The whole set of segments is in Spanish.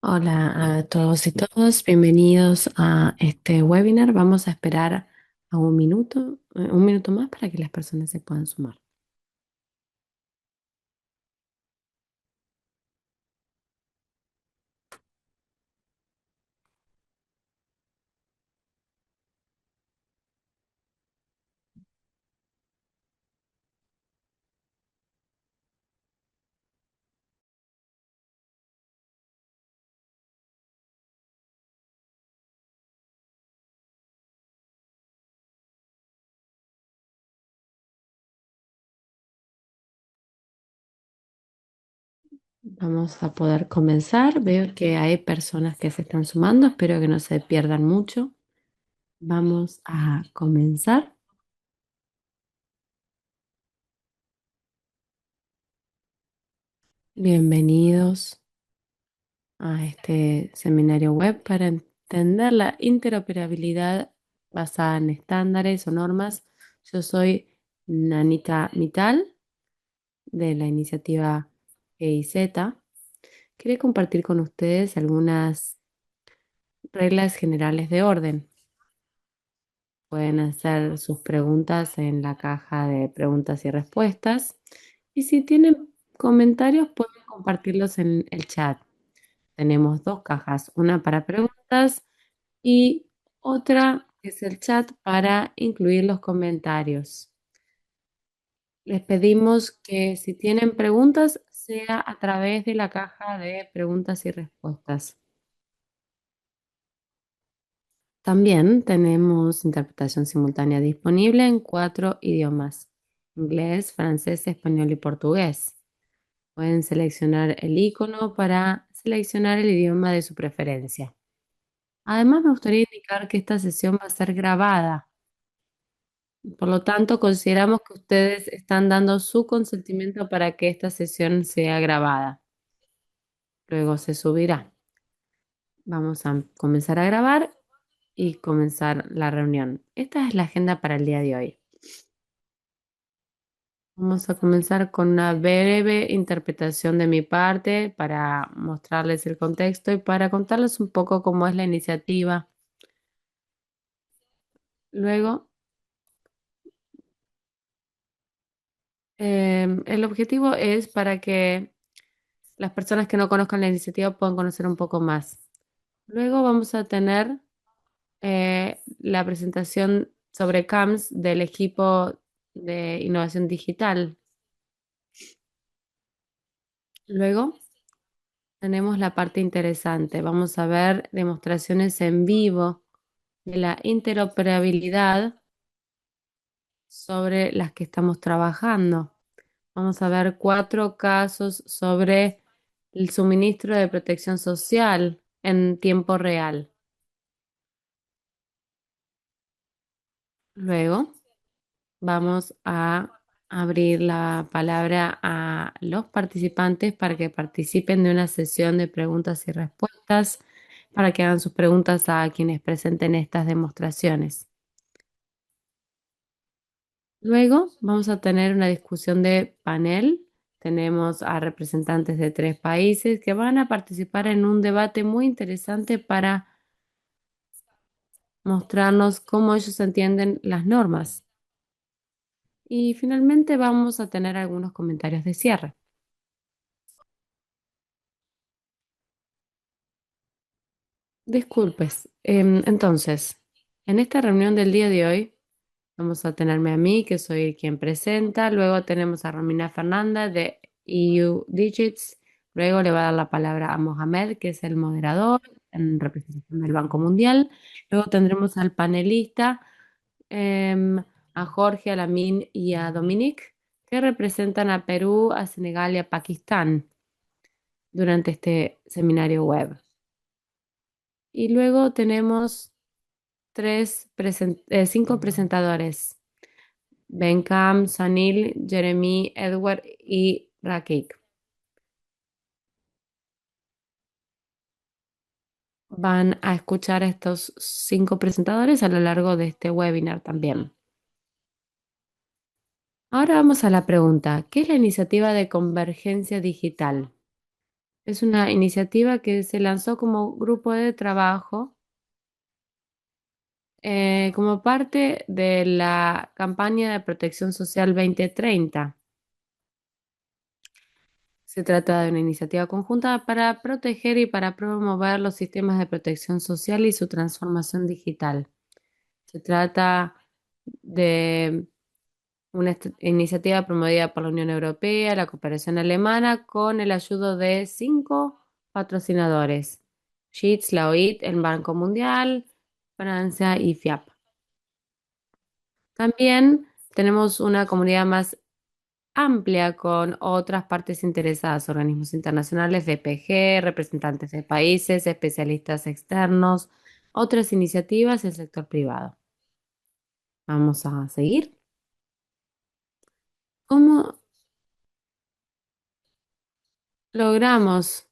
Hola a todos y todas, bienvenidos a este webinar. Vamos a esperar a un minuto más para que las personas se puedan sumar. Vamos a poder comenzar. Veo que hay personas que se están sumando, espero que no se pierdan mucho. Vamos a comenzar. Bienvenidos a este seminario web para entender la interoperabilidad basada en estándares o normas. Yo soy Nanita Mital de la iniciativa GIZ. Quería compartir con ustedes algunas reglas generales de orden. Pueden hacer sus preguntas en la caja de preguntas y respuestas. Y si tienen comentarios, pueden compartirlos en el chat. Tenemos dos cajas, una para preguntas y otra que es el chat para incluir los comentarios. Les pedimos que si tienen preguntas, sea a través de la caja de preguntas y respuestas. También tenemos interpretación simultánea disponible en 4 idiomas: inglés, francés, español y portugués. Pueden seleccionar el icono para seleccionar el idioma de su preferencia. Además, me gustaría indicar que esta sesión va a ser grabada. Por lo tanto, consideramos que ustedes están dando su consentimiento para que esta sesión sea grabada. Luego se subirá. Vamos a comenzar a grabar y comenzar la reunión. Esta es la agenda para el día de hoy. Vamos a comenzar con una breve interpretación de mi parte para mostrarles el contexto y para contarles un poco cómo es la iniciativa. Luego, el objetivo es para que las personas que no conozcan la iniciativa puedan conocer un poco más. Luego vamos a tener la presentación sobre CAMS del equipo de innovación digital. Luego tenemos la parte interesante. Vamos a ver demostraciones en vivo de la interoperabilidad sobre las que estamos trabajando. Vamos a ver 4 casos sobre el suministro de protección social en tiempo real. Luego vamos a abrir la palabra a los participantes para que participen de una sesión de preguntas y respuestas, para que hagan sus preguntas a quienes presenten estas demostraciones. Luego vamos a tener una discusión de panel. Tenemos a representantes de 3 países que van a participar en un debate muy interesante para mostrarnos cómo ellos entienden las normas. Y finalmente vamos a tener algunos comentarios de cierre. Disculpes. Entonces, en esta reunión del día de hoy vamos a tenerme a mí, que soy quien presenta. Luego tenemos a Romina Fernanda de EU Digits. Luego le va a dar la palabra a Mohamed, que es el moderador en representación del Banco Mundial. Luego tendremos al panelista, em, a Jorge, a Lamin y a Dominic, que representan a Perú, a Senegal y a Pakistán durante este seminario web. Y luego tenemos 5 presentadores: Benkam, Sanil, Jeremy, Edward y Rakik. Van a escuchar a estos 5 presentadores a lo largo de este webinar también. Ahora vamos a la pregunta: ¿qué es la iniciativa de convergencia digital? Es una iniciativa que se lanzó como grupo de trabajo como parte de la campaña de protección social 2030. Se trata de una iniciativa conjunta para proteger y para promover los sistemas de protección social y su transformación digital. Se trata de una iniciativa promovida por la Unión Europea, la cooperación alemana, con el ayudo de 5 patrocinadores: JITS, la OIT, el Banco Mundial, Francia y FIAP. También tenemos una comunidad más amplia con otras partes interesadas, organismos internacionales, VPG, representantes de países, especialistas externos, otras iniciativas y el sector privado. Vamos a seguir. ¿Cómo logramos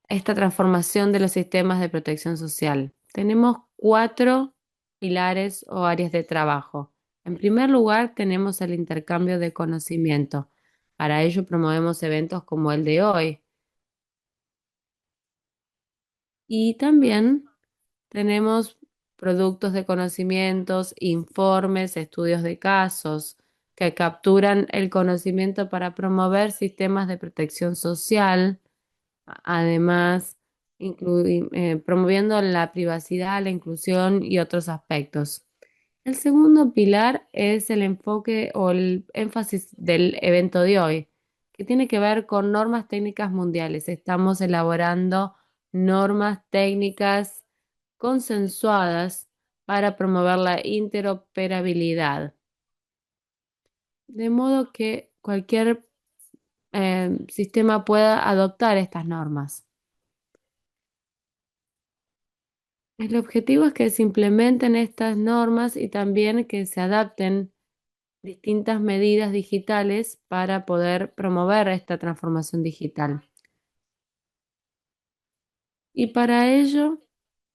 esta transformación de los sistemas de protección social? Tenemos 4 pilares o áreas de trabajo. En primer lugar, tenemos el intercambio de conocimiento. Para ello promovemos eventos como el de hoy. Y también tenemos productos de conocimientos, informes, estudios de casos que capturan el conocimiento para promover sistemas de protección social, además promoviendo la privacidad, la inclusión y otros aspectos. El segundo pilar es el enfoque o el énfasis del evento de hoy, que tiene que ver con normas técnicas mundiales. Estamos elaborando normas técnicas consensuadas para promover la interoperabilidad, de modo que cualquier sistema pueda adoptar estas normas. El objetivo es que se implementen estas normas y también que se adapten distintas medidas digitales para poder promover esta transformación digital. Y para ello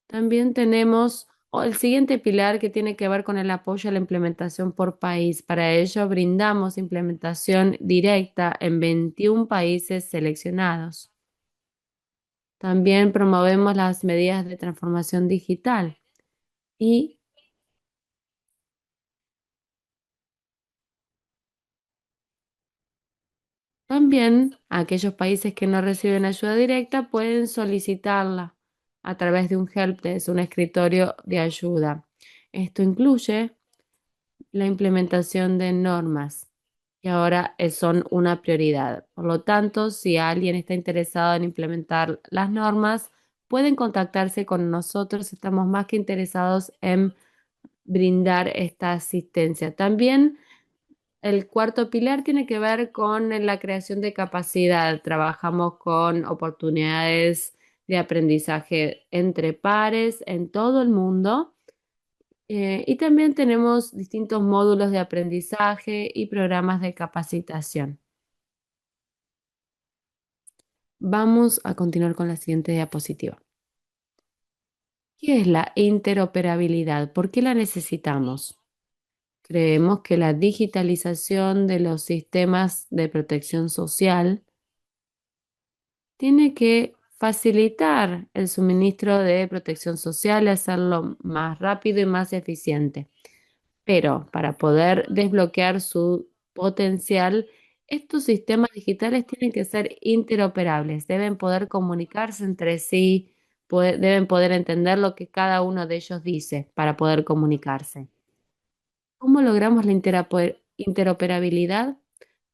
también tenemos el siguiente pilar que tiene que ver con el apoyo a la implementación por país. Para ello brindamos implementación directa en 21 países seleccionados. También promovemos las medidas de transformación digital y también aquellos países que no reciben ayuda directa pueden solicitarla a través de un helpdesk, un escritorio de ayuda. Esto incluye la implementación de normas que ahora son una prioridad. Por lo tanto, si alguien está interesado en implementar las normas, pueden contactarse con nosotros. Estamos más que interesados en brindar esta asistencia. También el cuarto pilar tiene que ver con la creación de capacidad. Trabajamos con oportunidades de aprendizaje entre pares en todo el mundo. Y también tenemos distintos módulos de aprendizaje y programas de capacitación. Vamos a continuar con la siguiente diapositiva. ¿Qué es la interoperabilidad? ¿Por qué la necesitamos? Creemos que la digitalización de los sistemas de protección social tiene que facilitar el suministro de protección social y hacerlo más rápido y más eficiente. Pero para poder desbloquear su potencial, estos sistemas digitales tienen que ser interoperables, deben poder comunicarse entre sí, deben poder entender lo que cada uno de ellos dice para poder comunicarse. ¿Cómo logramos la interoperabilidad?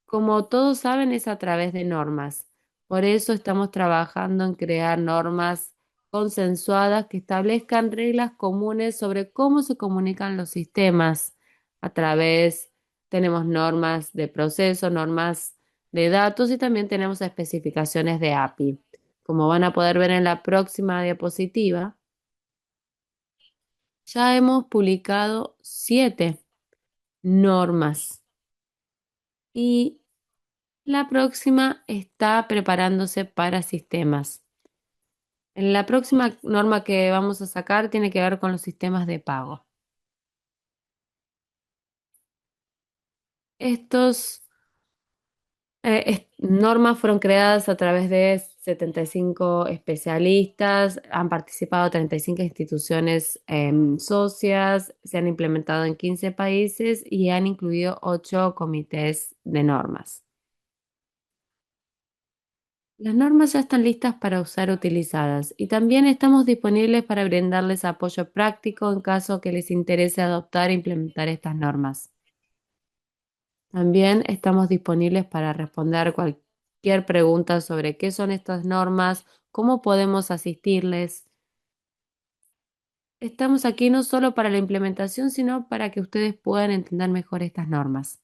Como todos saben, es a través de normas. Por eso estamos trabajando en crear normas consensuadas que establezcan reglas comunes sobre cómo se comunican los sistemas. A través, tenemos normas de proceso, normas de datos y también tenemos especificaciones de API. Como van a poder ver en la próxima diapositiva, ya hemos publicado 7 normas y la próxima está preparándose para sistemas. La próxima norma que vamos a sacar tiene que ver con los sistemas de pago. Estos Normas fueron creadas a través de 75 especialistas, han participado 35 instituciones socias, se han implementado en 15 países y han incluido 8 comités de normas. Las normas ya están listas para usar utilizadas y también estamos disponibles para brindarles apoyo práctico en caso que les interese adoptar e implementar estas normas. También estamos disponibles para responder cualquier pregunta sobre qué son estas normas, cómo podemos asistirles. Estamos aquí no solo para la implementación, sino para que ustedes puedan entender mejor estas normas.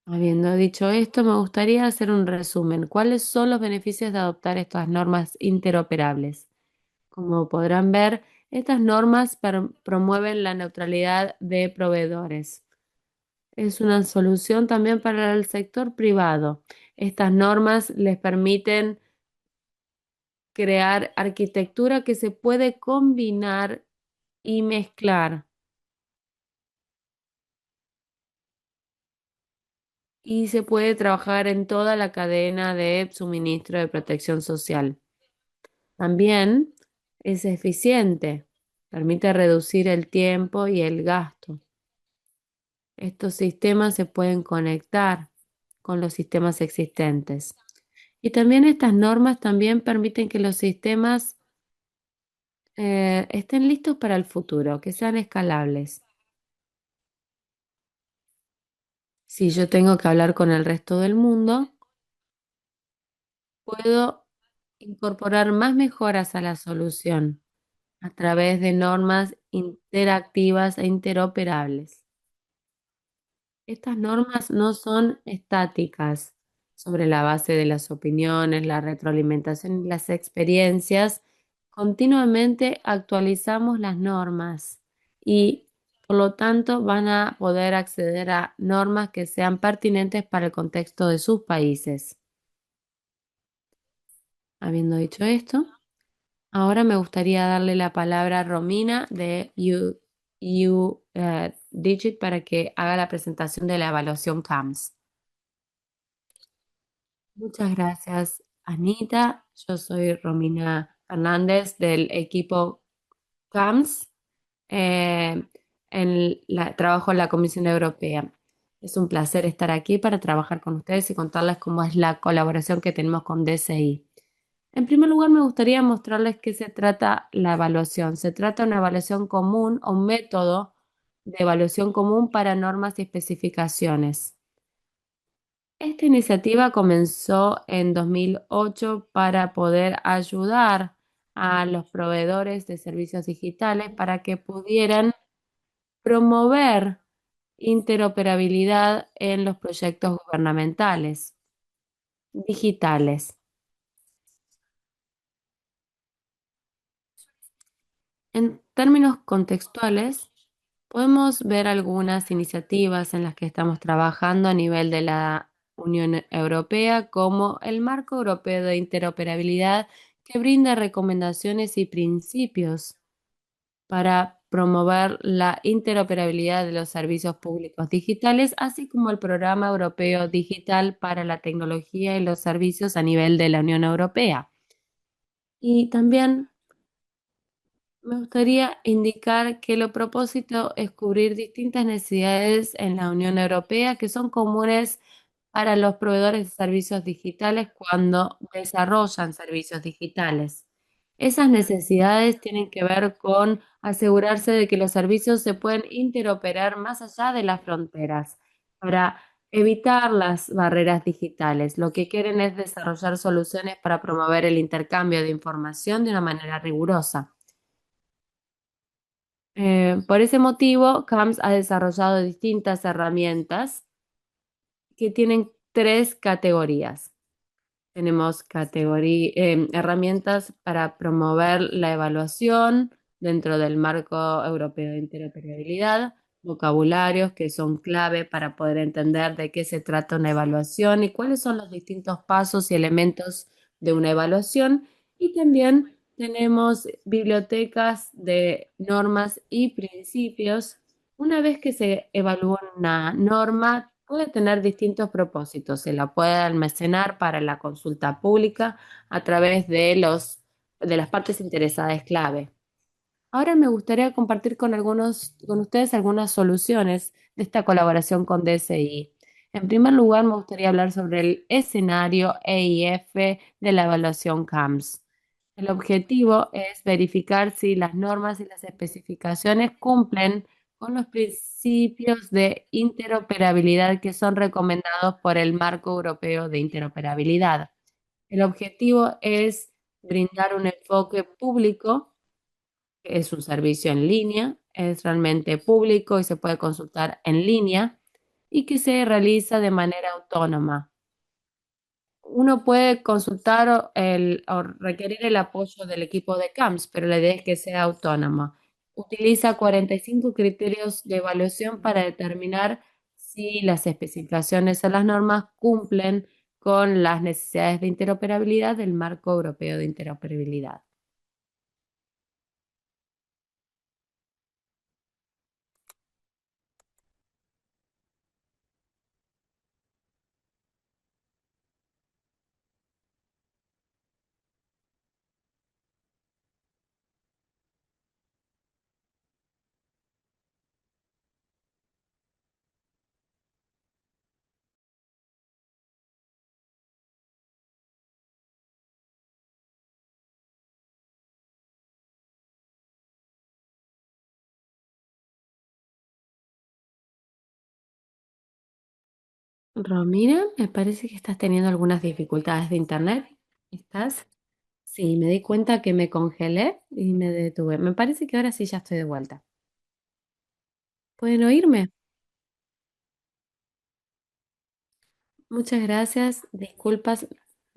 Habiendo dicho esto, me gustaría hacer un resumen. ¿Cuáles son los beneficios de adoptar estas normas interoperables? Como podrán ver, estas normas promueven la neutralidad de proveedores. Es una solución también para el sector privado. Estas normas les permiten crear arquitectura que se puede combinar y mezclar y se puede trabajar en toda la cadena de suministro de protección social. También es eficiente, permite reducir el tiempo y el gasto. Estos sistemas se pueden conectar con los sistemas existentes. Y también estas normas también permiten que los sistemas estén listos para el futuro, que sean escalables. Si yo tengo que hablar con el resto del mundo, puedo incorporar más mejoras a la solución a través de normas interactivas e interoperables. Estas normas no son estáticas sobre la base de las opiniones, la retroalimentación y las experiencias. Continuamente actualizamos las normas y por lo tanto van a poder acceder a normas que sean pertinentes para el contexto de sus países. Habiendo dicho esto, ahora me gustaría darle la palabra a Romina de Digit para que haga la presentación de la evaluación CAMS. Muchas gracias, Anita. Yo soy Romina Fernández del equipo CAMS. eh, Trabajo en la Comisión Europea. Es un placer estar aquí para trabajar con ustedes y contarles cómo es la colaboración que tenemos con DCI. En primer lugar, me gustaría mostrarles qué se trata la evaluación. Se trata de una evaluación común o un método de evaluación común para normas y especificaciones. Esta iniciativa comenzó en 2008 para poder ayudar a los proveedores de servicios digitales para que pudieran promover interoperabilidad en los proyectos gubernamentales digitales. En términos contextuales, podemos ver algunas iniciativas en las que estamos trabajando a nivel de la Unión Europea, como el Marco Europeo de Interoperabilidad, que brinda recomendaciones y principios para promover la interoperabilidad de los servicios públicos digitales, así como el Programa Europeo Digital para la Tecnología y los Servicios a nivel de la Unión Europea. Y también me gustaría indicar que el propósito es cubrir distintas necesidades en la Unión Europea que son comunes para los proveedores de servicios digitales cuando desarrollan servicios digitales. Esas necesidades tienen que ver con asegurarse de que los servicios se pueden interoperar más allá de las fronteras para evitar las barreras digitales. Lo que quieren es desarrollar soluciones para promover el intercambio de información de una manera rigurosa. Por ese motivo, CAMS ha desarrollado distintas herramientas que tienen tres categorías. Tenemos herramientas para promover la evaluación dentro del marco europeo de interoperabilidad, vocabularios que son clave para poder entender de qué se trata una evaluación y cuáles son los distintos pasos y elementos de una evaluación. Y también tenemos bibliotecas de normas y principios. Una vez que se evalúa una norma, puede tener distintos propósitos. Se la puede almacenar para la consulta pública a través de las partes interesadas clave. Ahora me gustaría compartir con ustedes algunas soluciones de esta colaboración con DSI. En primer lugar, me gustaría hablar sobre el escenario EIF de la evaluación CAMS. El objetivo es verificar si las normas y las especificaciones cumplen con los principios de interoperabilidad que son recomendados por el Marco Europeo de Interoperabilidad. El objetivo es brindar un enfoque público, es un servicio en línea, es realmente público y se puede consultar en línea y que se realiza de manera autónoma. Uno puede consultar o requerir el apoyo del equipo de CAMS, pero la idea es que sea autónoma. Utiliza 45 criterios de evaluación para determinar si las especificaciones o las normas cumplen con las necesidades de interoperabilidad del Marco Europeo de Interoperabilidad. Romina, me parece que estás teniendo algunas dificultades de internet. ¿Estás? Sí, me di cuenta que me congelé y me detuve. Me parece que ahora sí ya estoy de vuelta. ¿Pueden oírme? Muchas gracias. Disculpas.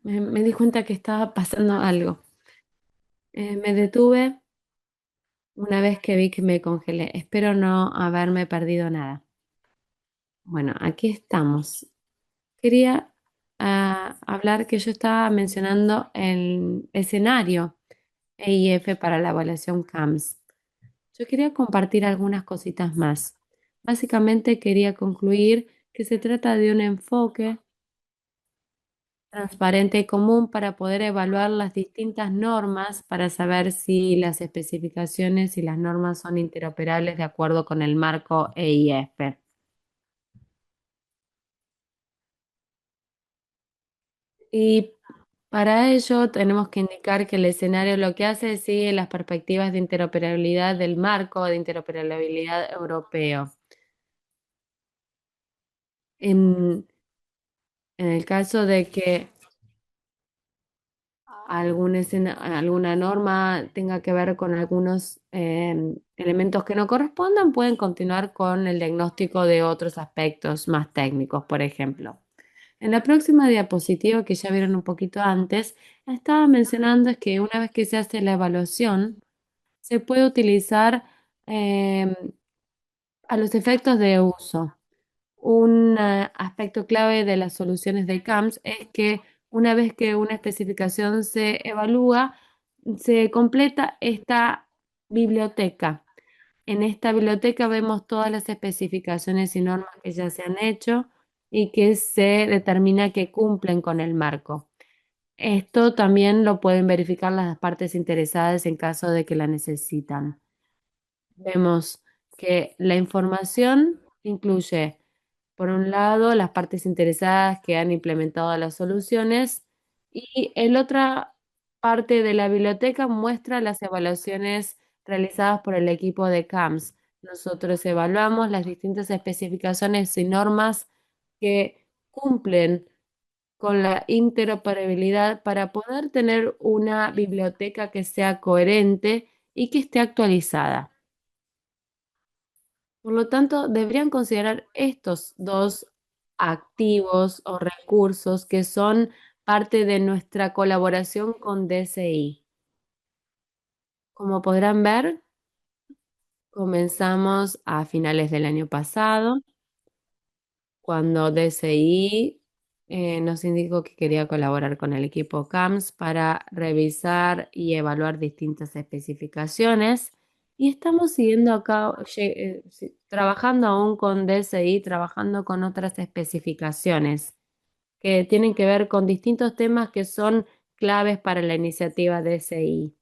Me di cuenta que estaba pasando algo. Me detuve una vez que vi que me congelé. Espero no haberme perdido nada. Bueno, aquí estamos. Quería hablar que yo estaba mencionando el escenario EIF para la evaluación CAMS. Yo quería compartir algunas cositas más. Básicamente quería concluir que se trata de un enfoque transparente y común para poder evaluar las distintas normas para saber si las especificaciones y las normas son interoperables de acuerdo con el marco EIF. Y para ello tenemos que indicar que el escenario lo que hace es sigue las perspectivas de interoperabilidad del marco de interoperabilidad europeo. En, en el caso de que alguna norma tenga que ver con algunos elementos que no correspondan, pueden continuar con el diagnóstico de otros aspectos más técnicos, por ejemplo. En la próxima diapositiva, que ya vieron un poquito antes, estaba mencionando es que una vez que se hace la evaluación, se puede utilizar em, a los efectos de uso. Un aspecto clave de las soluciones de CAMS es que una vez que una especificación se evalúa, se completa esta biblioteca. En esta biblioteca vemos todas las especificaciones y normas que ya se han hecho y que se determina que cumplen con el marco. Esto también lo pueden verificar las partes interesadas en caso de que la necesitan. Vemos que la información incluye, por un lado, las partes interesadas que han implementado las soluciones y el otra parte de la biblioteca muestra las evaluaciones realizadas por el equipo de CAMS. Nosotros evaluamos las distintas especificaciones y normas que cumplen con la interoperabilidad para poder tener una biblioteca que sea coherente y que esté actualizada. Por lo tanto, deberían considerar estos dos activos o recursos que son parte de nuestra colaboración con DCI. Como podrán ver, comenzamos a finales del año pasado, cuando DCI nos indicó que quería colaborar con el equipo CAMS para revisar y evaluar distintas especificaciones Y estamos siguiendo acá, trabajando aún con DSI, trabajando con otras especificaciones que tienen que ver con distintos temas que son claves para la iniciativa DSI.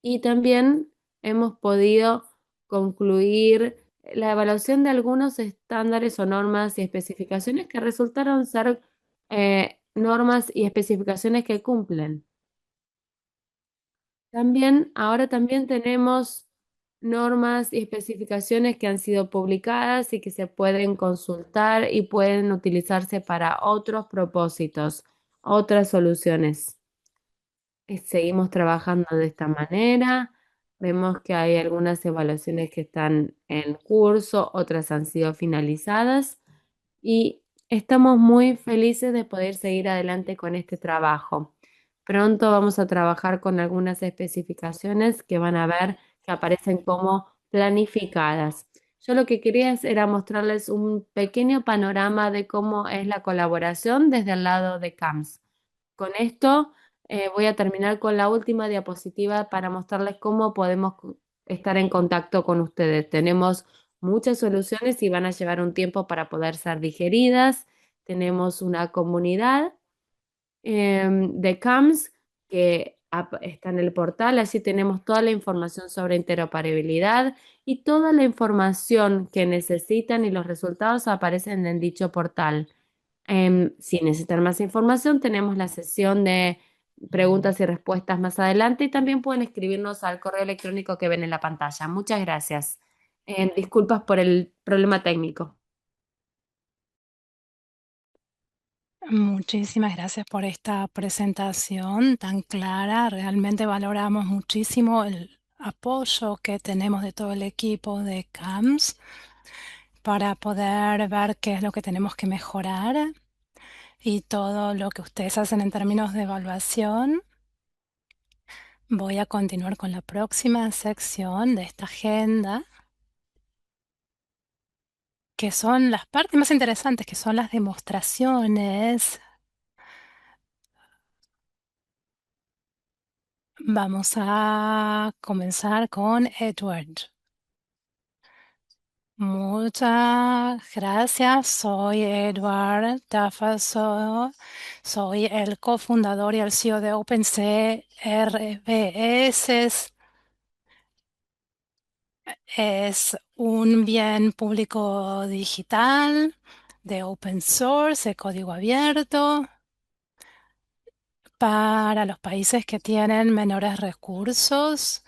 Y también hemos podido concluir la evaluación de algunos estándares o normas y especificaciones que resultaron ser normas y especificaciones que cumplen. También, ahora también tenemos normas y especificaciones que han sido publicadas y que se pueden consultar y pueden utilizarse para otros propósitos, otras soluciones. Seguimos trabajando de esta manera. Vemos que hay algunas evaluaciones que están en curso, otras han sido finalizadas y estamos muy felices de poder seguir adelante con este trabajo. Pronto vamos a trabajar con algunas especificaciones que van a ver que aparecen como planificadas. Yo lo que quería era mostrarles un pequeño panorama de cómo es la colaboración desde el lado de CAMS. Con esto voy a terminar con la última diapositiva para mostrarles cómo podemos estar en contacto con ustedes. Tenemos muchas soluciones y van a llevar un tiempo para poder ser digeridas. Tenemos una comunidad de CAMS que está en el portal, así tenemos toda la información sobre interoperabilidad y toda la información que necesitan y los resultados aparecen en dicho portal. Si necesitan más información, tenemos la sesión de preguntas y respuestas más adelante y también pueden escribirnos al correo electrónico que ven en la pantalla. Muchas gracias. Disculpas por el problema técnico. Muchísimas gracias por esta presentación tan clara. Realmente valoramos muchísimo el apoyo que tenemos de todo el equipo de CAMS para poder ver qué es lo que tenemos que mejorar y todo lo que ustedes hacen en términos de evaluación. Voy a continuar con la próxima sección de esta agenda, que son las partes más interesantes, que son las demostraciones. Vamos a comenzar con Edward. Muchas gracias. Soy Edward Tafaso. Soy el cofundador y el CEO de OpenCRBS. Es un bien público digital de open source, de código abierto, para los países que tienen menores recursos.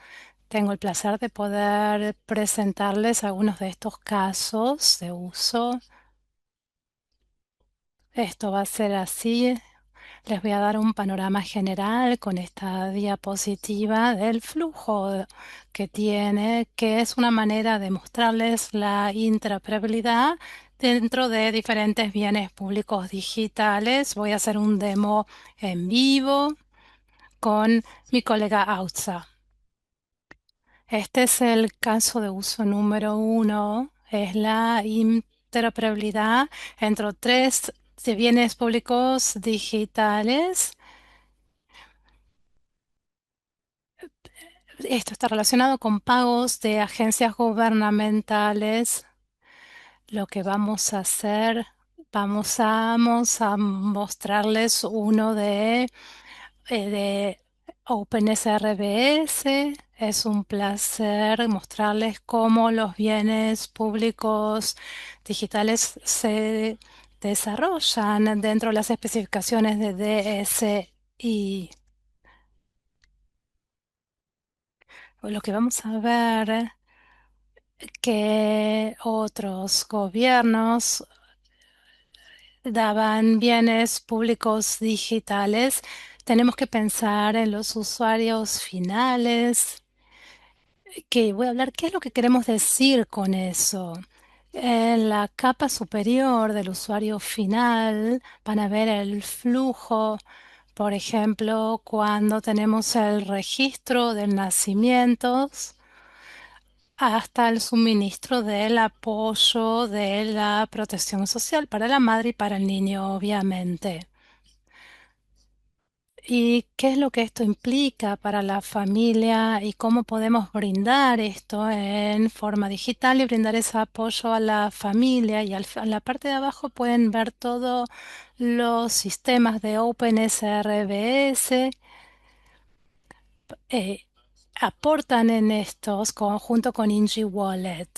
Tengo el placer de poder presentarles algunos de estos casos de uso. Esto va a ser así. Les voy a dar un panorama general con esta diapositiva del flujo que tiene, que es una manera de mostrarles la interoperabilidad dentro de diferentes bienes públicos digitales. Voy a hacer un demo en vivo con mi colega Autza. Este es el caso de uso número 1, es la interoperabilidad entre tres de bienes públicos digitales. Esto está relacionado con pagos de agencias gubernamentales. Lo que vamos a hacer, vamos a mostrarles uno de OpenSRBS. Es un placer mostrarles cómo los bienes públicos digitales se desarrollan dentro de las especificaciones de DSI. Lo que vamos a ver que otros gobiernos daban bienes públicos digitales. Tenemos que pensar en los usuarios finales, que voy a hablar qué es lo que queremos decir con eso. En la capa superior del usuario final van a ver el flujo, por ejemplo, cuando tenemos el registro de nacimientos hasta el suministro del apoyo de la protección social para la madre y para el niño, obviamente. ¿Y qué es lo que esto implica para la familia y cómo podemos brindar esto en forma digital y brindar ese apoyo a la familia? Y a la parte de abajo pueden ver todos los sistemas de OpenSRBS. eh, Aportan en estos junto con Ingi Wallet.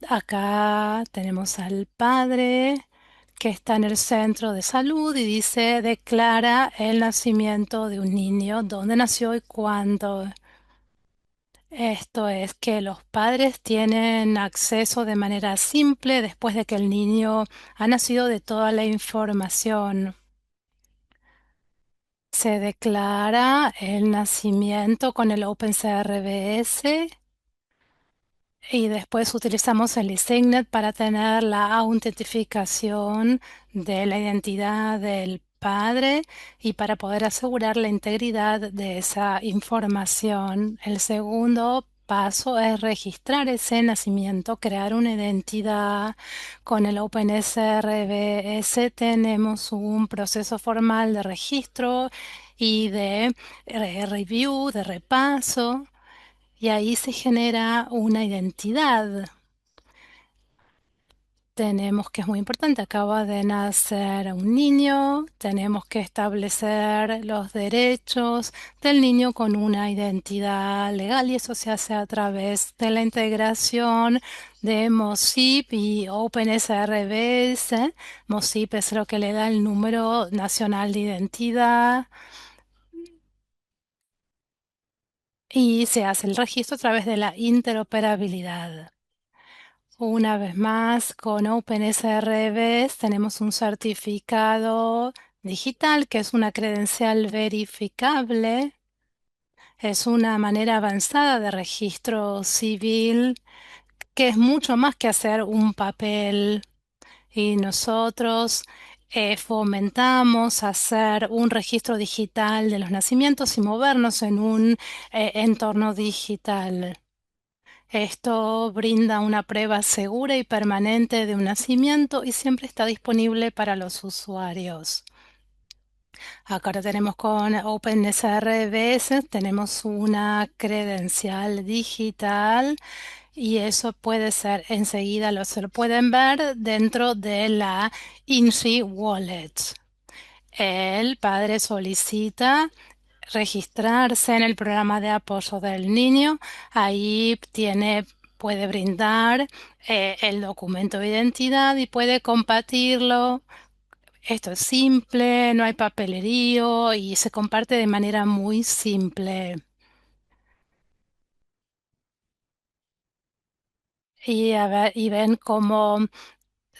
Acá tenemos al padre que está en el centro de salud y dice, declara el nacimiento de un niño, dónde nació y cuándo. Esto es que los padres tienen acceso de manera simple después de que el niño ha nacido de toda la información. Se declara el nacimiento con el OpenCRBS. Y después utilizamos el eSignet para tener la autentificación de la identidad del padre y para poder asegurar la integridad de esa información. El segundo paso es registrar ese nacimiento, crear una identidad. Con el OpenSRBS tenemos un proceso formal de registro y de review, de repaso. Y ahí se genera una identidad. Tenemos que es muy importante, acaba de nacer un niño, tenemos que establecer los derechos del niño con una identidad legal y eso se hace a través de la integración de MOSIP y OpenSRBS. MOSIP es lo que le da el número nacional de identidad y se hace el registro a través de la interoperabilidad. Una vez más, con OpenSRBs tenemos un certificado digital que es una credencial verificable. Es una manera avanzada de registro civil que es mucho más que hacer un papel. Y nosotros fomentamos hacer un registro digital de los nacimientos y movernos en un entorno digital. Esto brinda una prueba segura y permanente de un nacimiento y siempre está disponible para los usuarios. Acá lo tenemos con OpenSRBS, tenemos una credencial digital y eso puede ser enseguida, se lo pueden ver dentro de la INSI Wallet. El padre solicita registrarse en el programa de apoyo del niño. Ahí puede brindar el documento de identidad y puede compartirlo. Esto es simple, no hay papelerío y se comparte de manera muy simple. Y ven cómo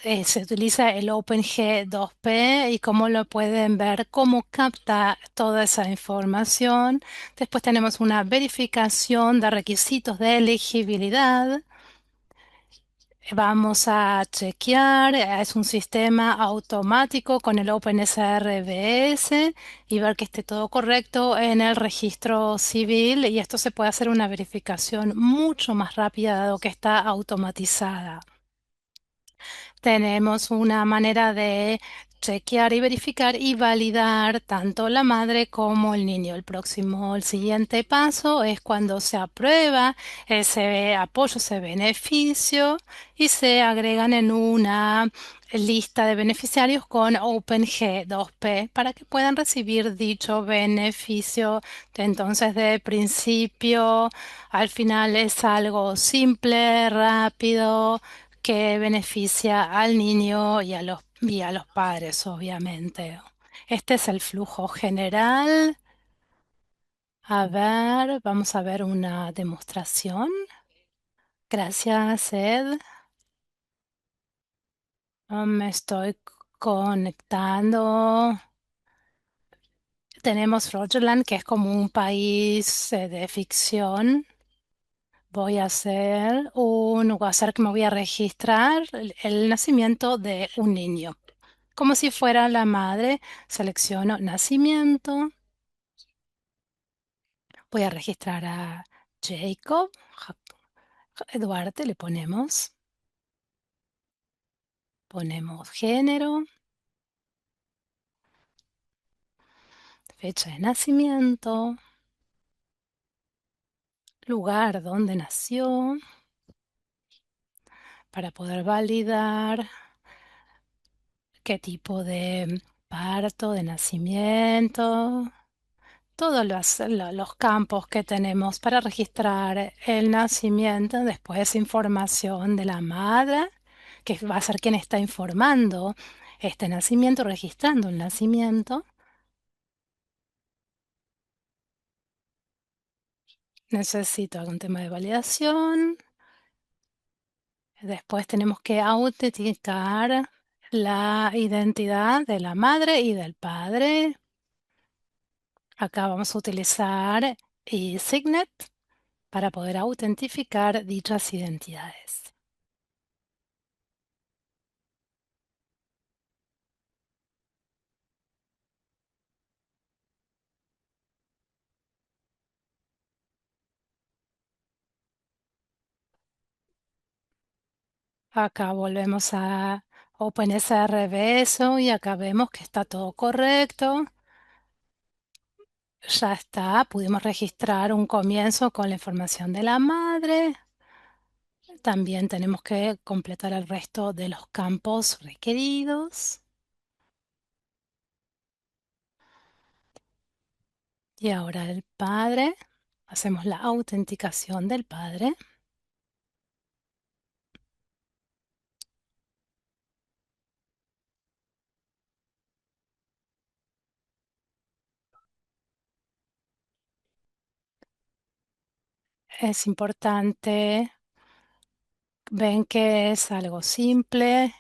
se utiliza el OpenG2P y cómo lo pueden ver, cómo capta toda esa información. Después tenemos una verificación de requisitos de elegibilidad. Vamos a chequear, es un sistema automático con el OpenSRBS y ver que esté todo correcto en el registro civil y esto se puede hacer una verificación mucho más rápida dado que está automatizada. Tenemos una manera de chequear y verificar y validar tanto la madre como el niño. El siguiente paso es cuando se aprueba ese apoyo, ese beneficio y se agregan en una lista de beneficiarios con OpenG2P para que puedan recibir dicho beneficio. Entonces, de principio al final es algo simple, rápido que beneficia al niño y a los padres, obviamente. Este es el flujo general. A ver, vamos a ver una demostración. Gracias, Ed. Me estoy conectando. Tenemos Rogerland, que es como un país de ficción. Voy a hacer que me voy a registrar el nacimiento de un niño. Como si fuera la madre, selecciono nacimiento. Voy a registrar a Jacob. Eduardo, le ponemos género. fecha de nacimiento, lugar donde nació, para poder validar qué tipo de parto, de nacimiento, todos los campos que tenemos para registrar el nacimiento. Después información de la madre, que va a ser quien está informando este nacimiento, registrando el nacimiento. Necesito algún tema de validación. Después tenemos que autenticar la identidad de la madre y del padre. Acá vamos a utilizar eSignet para poder autentificar dichas identidades. Acá volvemos a OpenSRBSO y acá vemos que está todo correcto. Ya está, pudimos registrar un comienzo con la información de la madre. También tenemos que completar el resto de los campos requeridos. Y ahora el padre, hacemos la autenticación del padre. Es importante, ven que es algo simple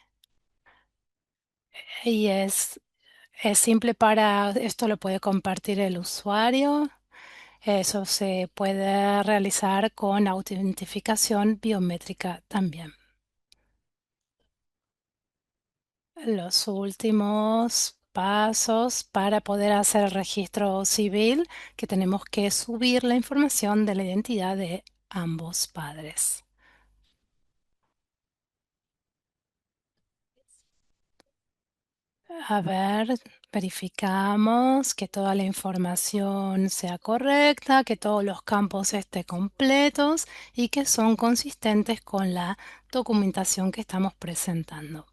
y es simple para, esto lo puede compartir el usuario. Eso se puede realizar con autentificación biométrica también. Los últimos pasos para poder hacer el registro civil, que tenemos que subir la información de la identidad de ambos padres. A ver, verificamos que toda la información sea correcta, que todos los campos estén completos y que son consistentes con la documentación que estamos presentando.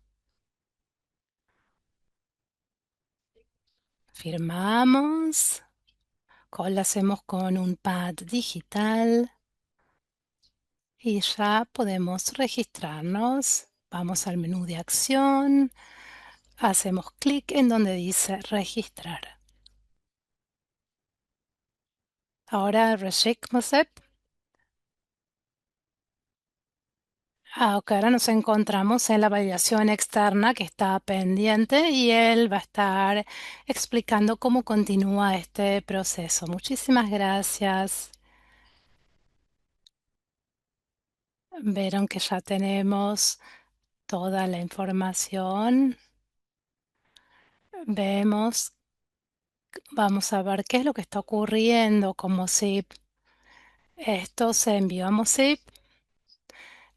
Firmamos, lo hacemos con un pad digital y ya podemos registrarnos. Vamos al menú de acción, hacemos clic en donde dice registrar. Ahora Reshik ok, ahora nos encontramos en la validación externa que está pendiente y él va a estar explicando cómo continúa este proceso. Muchísimas gracias. Vieron que ya tenemos toda la información. Vemos, vamos a ver qué es lo que está ocurriendo con MOSIP. Esto se envió a MOSIP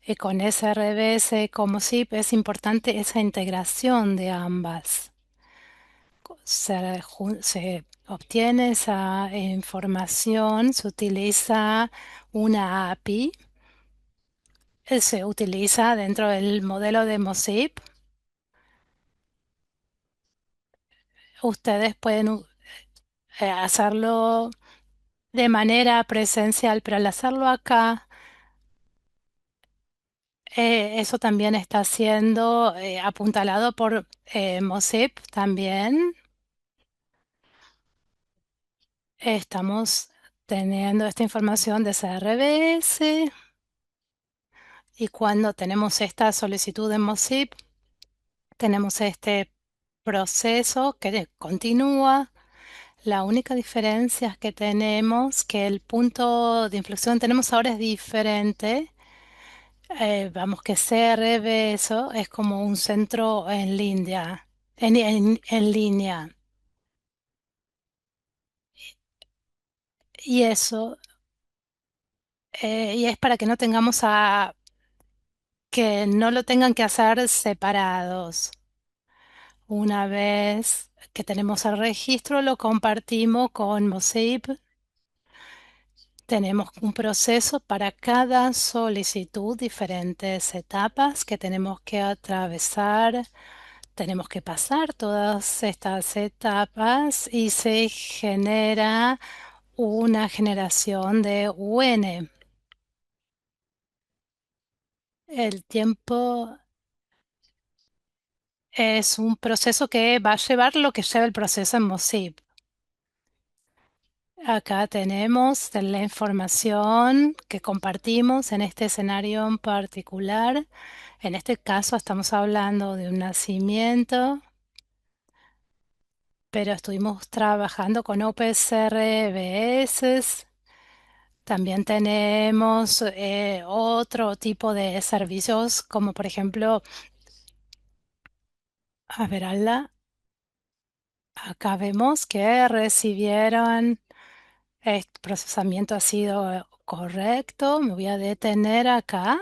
y con SRBS como MOSIP es importante esa integración de ambas. Se obtiene esa información, se utiliza una API, se utiliza dentro del modelo de MOSIP. Ustedes pueden hacerlo de manera presencial, pero al hacerlo acá, eso también está siendo apuntalado por MOSIP también. Estamos teniendo esta información de CRBS y cuando tenemos esta solicitud de MOSIP, tenemos este proceso que continúa. La única diferencia es que tenemos que el punto de inflexión que tenemos ahora es diferente. Vamos que CRB eso es como un centro en línea, en línea. Y eso, y es para que no tengamos que no lo tengan que hacer separados. Una vez que tenemos el registro, lo compartimos con Mosaic. Tenemos un proceso para cada solicitud, diferentes etapas que tenemos que atravesar. Tenemos que pasar todas estas etapas y se genera una generación de UN. El tiempo es un proceso que va a llevar lo que lleva el proceso en Mosaic. Acá tenemos la información que compartimos en este escenario en particular. En este caso estamos hablando de un nacimiento, pero estuvimos trabajando con OpenCRBS. También tenemos otro tipo de servicios, como por ejemplo, a ver, acá vemos que recibieron, el procesamiento ha sido correcto. Me voy a detener acá.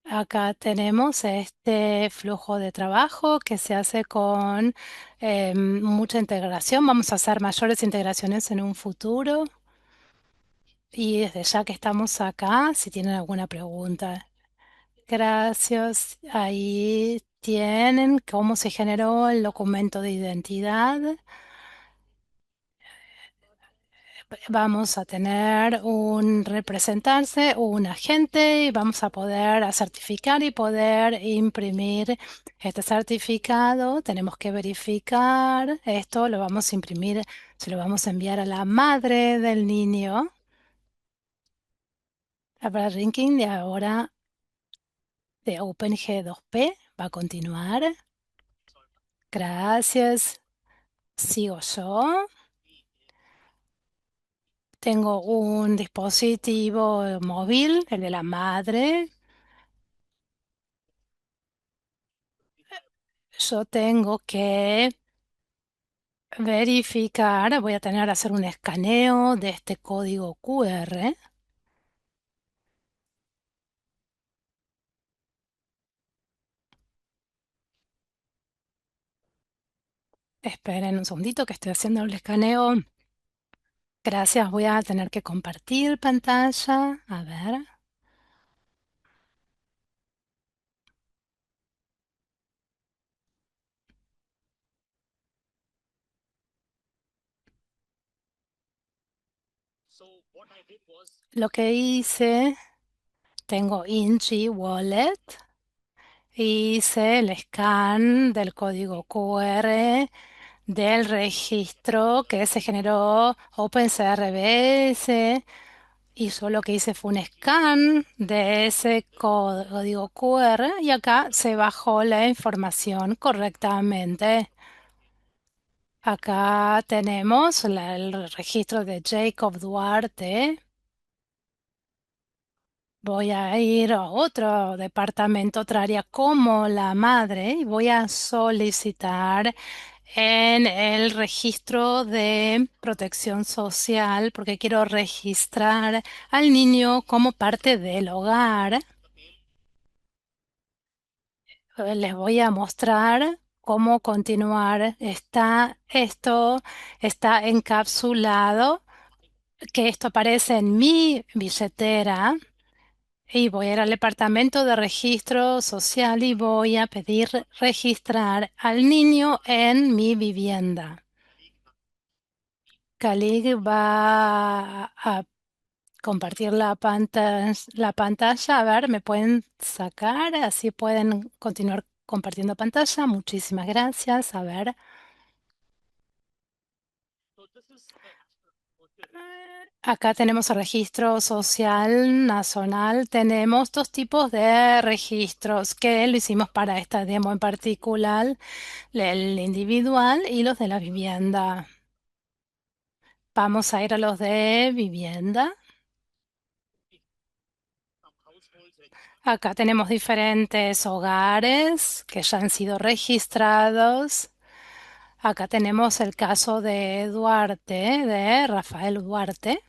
Acá tenemos este flujo de trabajo que se hace con mucha integración. Vamos a hacer mayores integraciones en un futuro. Y desde ya que estamos acá, si tienen alguna pregunta. Gracias. Ahí tienen cómo se generó el documento de identidad. Vamos a tener un representante, un agente y vamos a poder certificar y poder imprimir este certificado. Tenemos que verificar esto, lo vamos a imprimir, se lo vamos a enviar a la madre del niño. Habrá ranking de ahora de OpenG2P. Va a continuar. Gracias. Sigo yo. Tengo un dispositivo móvil, el de la madre. Yo tengo que verificar, voy a tener que hacer un escaneo de este código QR. Esperen un segundito que estoy haciendo el escaneo. Gracias, voy a tener que compartir pantalla. A ver. Lo que hice, tengo Inchi Wallet. Hice el scan del código QR del registro que se generó OpenCRBS. Y yo lo que hice fue un scan de ese código QR y acá se bajó la información correctamente. Acá tenemos el registro de Jacob Duarte. Voy a ir a otro departamento, otra área como la madre, y voy a solicitar en el registro de protección social porque quiero registrar al niño como parte del hogar. Les voy a mostrar cómo continuar. Esto está encapsulado, que esto aparece en mi billetera. Y voy a ir al departamento de registro social y voy a pedir registrar al niño en mi vivienda. Khalid va a compartir la pantalla. A ver, ¿me pueden sacar? Así pueden continuar compartiendo pantalla. Muchísimas gracias. A ver. Acá tenemos el registro social nacional. Tenemos dos tipos de registros que lo hicimos para esta demo en particular, el individual y los de la vivienda. Vamos a ir a los de vivienda. Acá tenemos diferentes hogares que ya han sido registrados. Acá tenemos el caso de Duarte, de Rafael Duarte.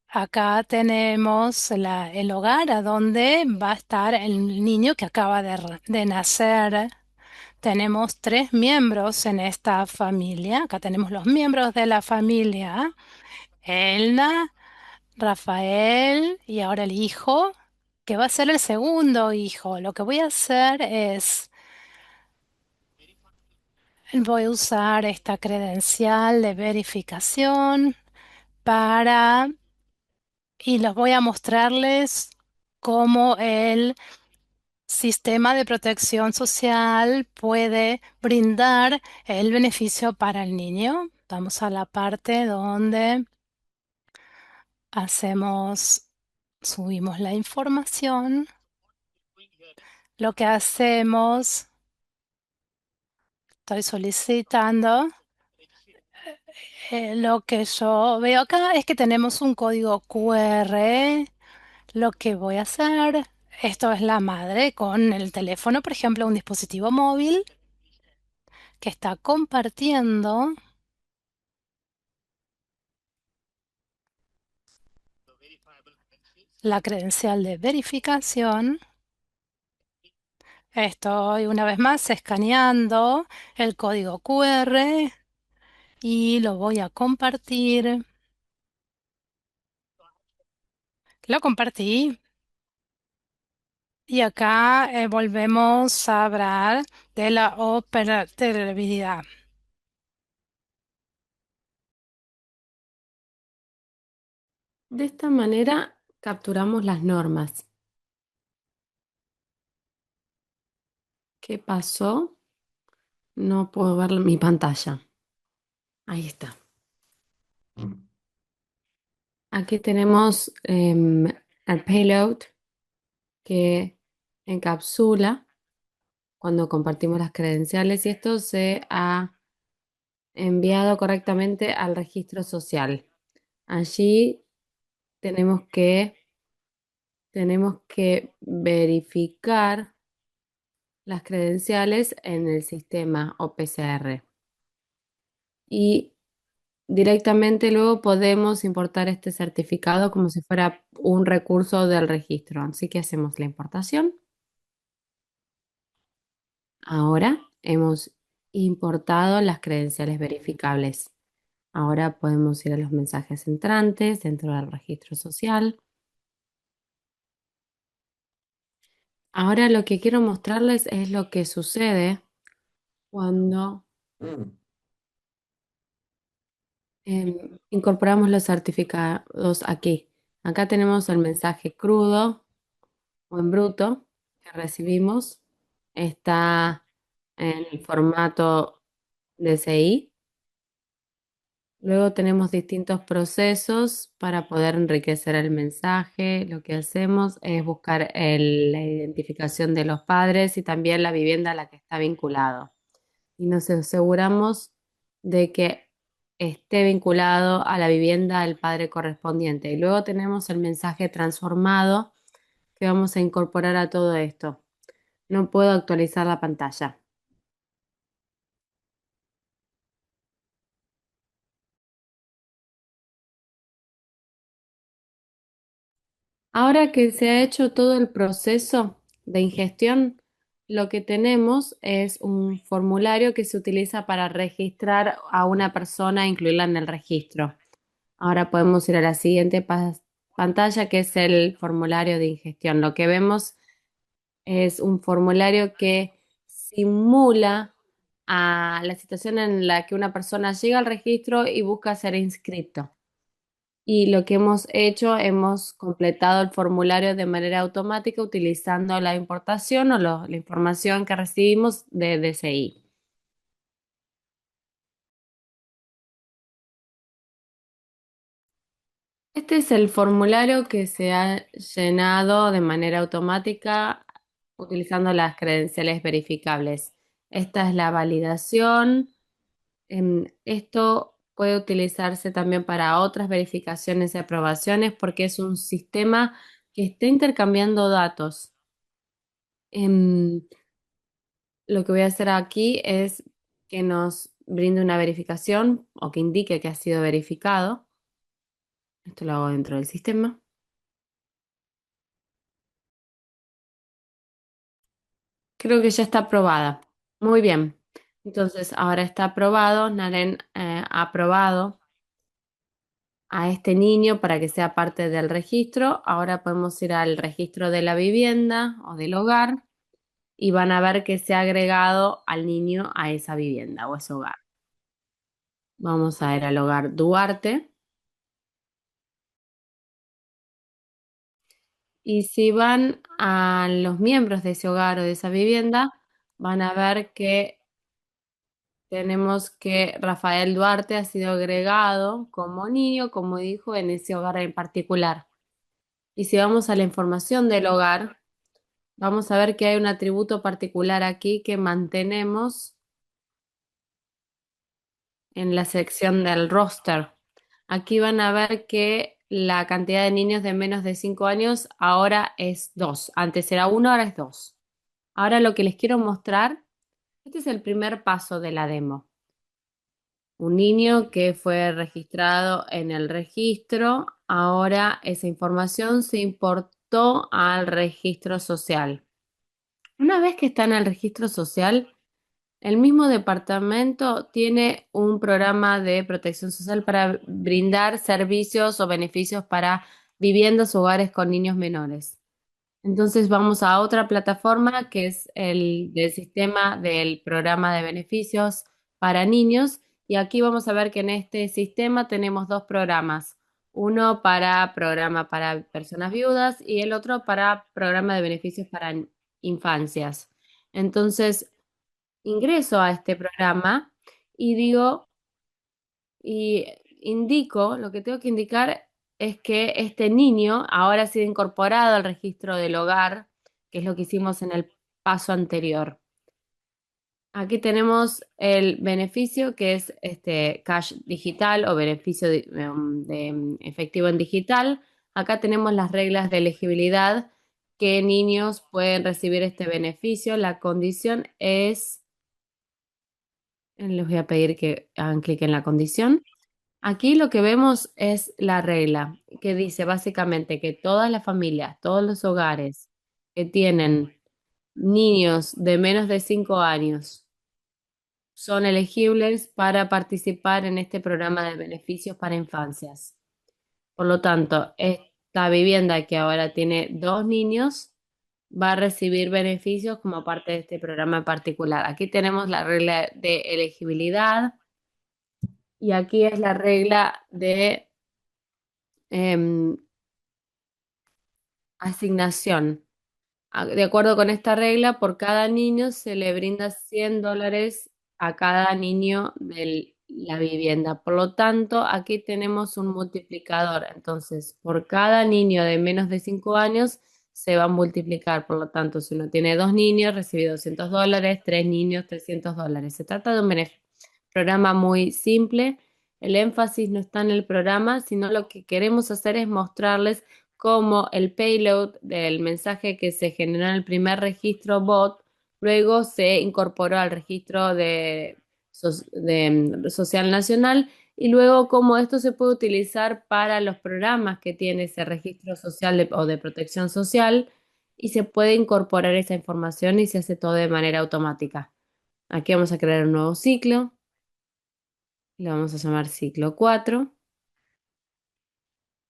Acá tenemos el hogar a donde va a estar el niño que acaba de nacer. tenemos tres miembros en esta familia. Acá tenemos los miembros de la familia. Elna, Rafael y ahora el hijo, que va a ser el segundo hijo. Lo que voy a hacer es, voy a usar esta credencial de verificación para, y los voy a mostrarles cómo el sistema de protección social puede brindar el beneficio para el niño. Vamos a la parte donde hacemos, subimos la información. Lo que hacemos, estoy solicitando, lo que yo veo acá es que tenemos un código QR. Lo que voy a hacer, esto es la madre con el teléfono, por ejemplo, un dispositivo móvil que está compartiendo la credencial de verificación. Estoy una vez más escaneando el código QR y lo voy a compartir. Lo compartí y acá volvemos a hablar de la operatividad. De esta manera capturamos las normas. ¿Qué pasó? No puedo ver mi pantalla. Ahí está. Aquí tenemos el payload que encapsula cuando compartimos las credenciales y esto se ha enviado correctamente al registro social. Allí tenemos que, tenemos que verificar las credenciales en el sistema OPCR y directamente luego podemos importar este certificado como si fuera un recurso del registro. Así que hacemos la importación. Ahora hemos importado las credenciales verificables. Ahora podemos ir a los mensajes entrantes dentro del registro social. Ahora lo que quiero mostrarles es lo que sucede cuando incorporamos los certificados aquí. Acá tenemos el mensaje crudo o en bruto que recibimos. Está en el formato DCI. Luego tenemos distintos procesos para poder enriquecer el mensaje. Lo que hacemos es buscar la identificación de los padres y también la vivienda a la que está vinculado. Y nos aseguramos de que esté vinculado a la vivienda del padre correspondiente. Y luego tenemos el mensaje transformado que vamos a incorporar a todo esto. No puedo actualizar la pantalla. Ahora que se ha hecho todo el proceso de ingestión, lo que tenemos es un formulario que se utiliza para registrar a una persona e incluirla en el registro. Ahora podemos ir a la siguiente pantalla, que es el formulario de ingestión. Lo que vemos es un formulario que simula a la situación en la que una persona llega al registro y busca ser inscrito. Y lo que hemos hecho, hemos completado el formulario de manera automática utilizando la importación o la información que recibimos de DCI. Este es el formulario que se ha llenado de manera automática utilizando las credenciales verificables. Esta es la validación. Esto puede utilizarse también para otras verificaciones y aprobaciones porque es un sistema que está intercambiando datos. Em, lo que voy a hacer aquí es que nos brinde una verificación o que indique que ha sido verificado. Esto lo hago dentro del sistema. Creo que ya está aprobada. Muy bien. Entonces, ahora está aprobado, Naren ha aprobado a este niño para que sea parte del registro. Ahora podemos ir al registro de la vivienda o del hogar y van a ver que se ha agregado al niño a esa vivienda o ese hogar. Vamos a ir al hogar Duarte. Y si van a los miembros de ese hogar o de esa vivienda, van a ver que tenemos que Rafael Duarte ha sido agregado como niño, como dijo, en ese hogar en particular. Y si vamos a la información del hogar, vamos a ver que hay un atributo particular aquí que mantenemos en la sección del roster. Aquí van a ver que la cantidad de niños de menos de 5 años ahora es 2. Antes era 1, ahora es 2. Ahora lo que les quiero mostrar, este es el primer paso de la demo. Un niño que fue registrado en el registro, ahora esa información se importó al registro social. Una vez que está en el registro social, el mismo departamento tiene un programa de protección social para brindar servicios o beneficios para viviendas o hogares con niños menores. Entonces vamos a otra plataforma que es el del sistema del programa de beneficios para niños y aquí vamos a ver que en este sistema tenemos dos programas, uno para programa para personas viudas y el otro para programa de beneficios para infancias. Entonces ingreso a este programa y digo y indico, lo que tengo que indicar es que este niño ahora ha sido incorporado al registro del hogar, que es lo que hicimos en el paso anterior. Aquí tenemos el beneficio que es este cash digital o beneficio de efectivo en digital. Acá tenemos las reglas de elegibilidad, qué niños pueden recibir este beneficio. La condición es, les voy a pedir que hagan clic en la condición. Aquí lo que vemos es la regla que dice básicamente que todas las familias, todos los hogares que tienen niños de menos de 5 años son elegibles para participar en este programa de beneficios para infancias. Por lo tanto, esta vivienda que ahora tiene dos niños va a recibir beneficios como parte de este programa en particular. Aquí tenemos la regla de elegibilidad y aquí es la regla de em, asignación. De acuerdo con esta regla, por cada niño se le brinda $100 a cada niño de la vivienda. Por lo tanto, aquí tenemos un multiplicador. Entonces, por cada niño de menos de 5 años se va a multiplicar. Por lo tanto, si uno tiene dos niños, recibe $200, tres niños, $300. Se trata de un programa muy simple. El énfasis no está en el programa, sino lo que queremos hacer es mostrarles cómo el payload del mensaje que se generó en el primer registro bot luego se incorporó al registro de Social Nacional y luego cómo esto se puede utilizar para los programas que tiene ese registro social o de protección social y se puede incorporar esa información y se hace todo de manera automática. Aquí vamos a crear un nuevo ciclo. Le vamos a llamar ciclo 4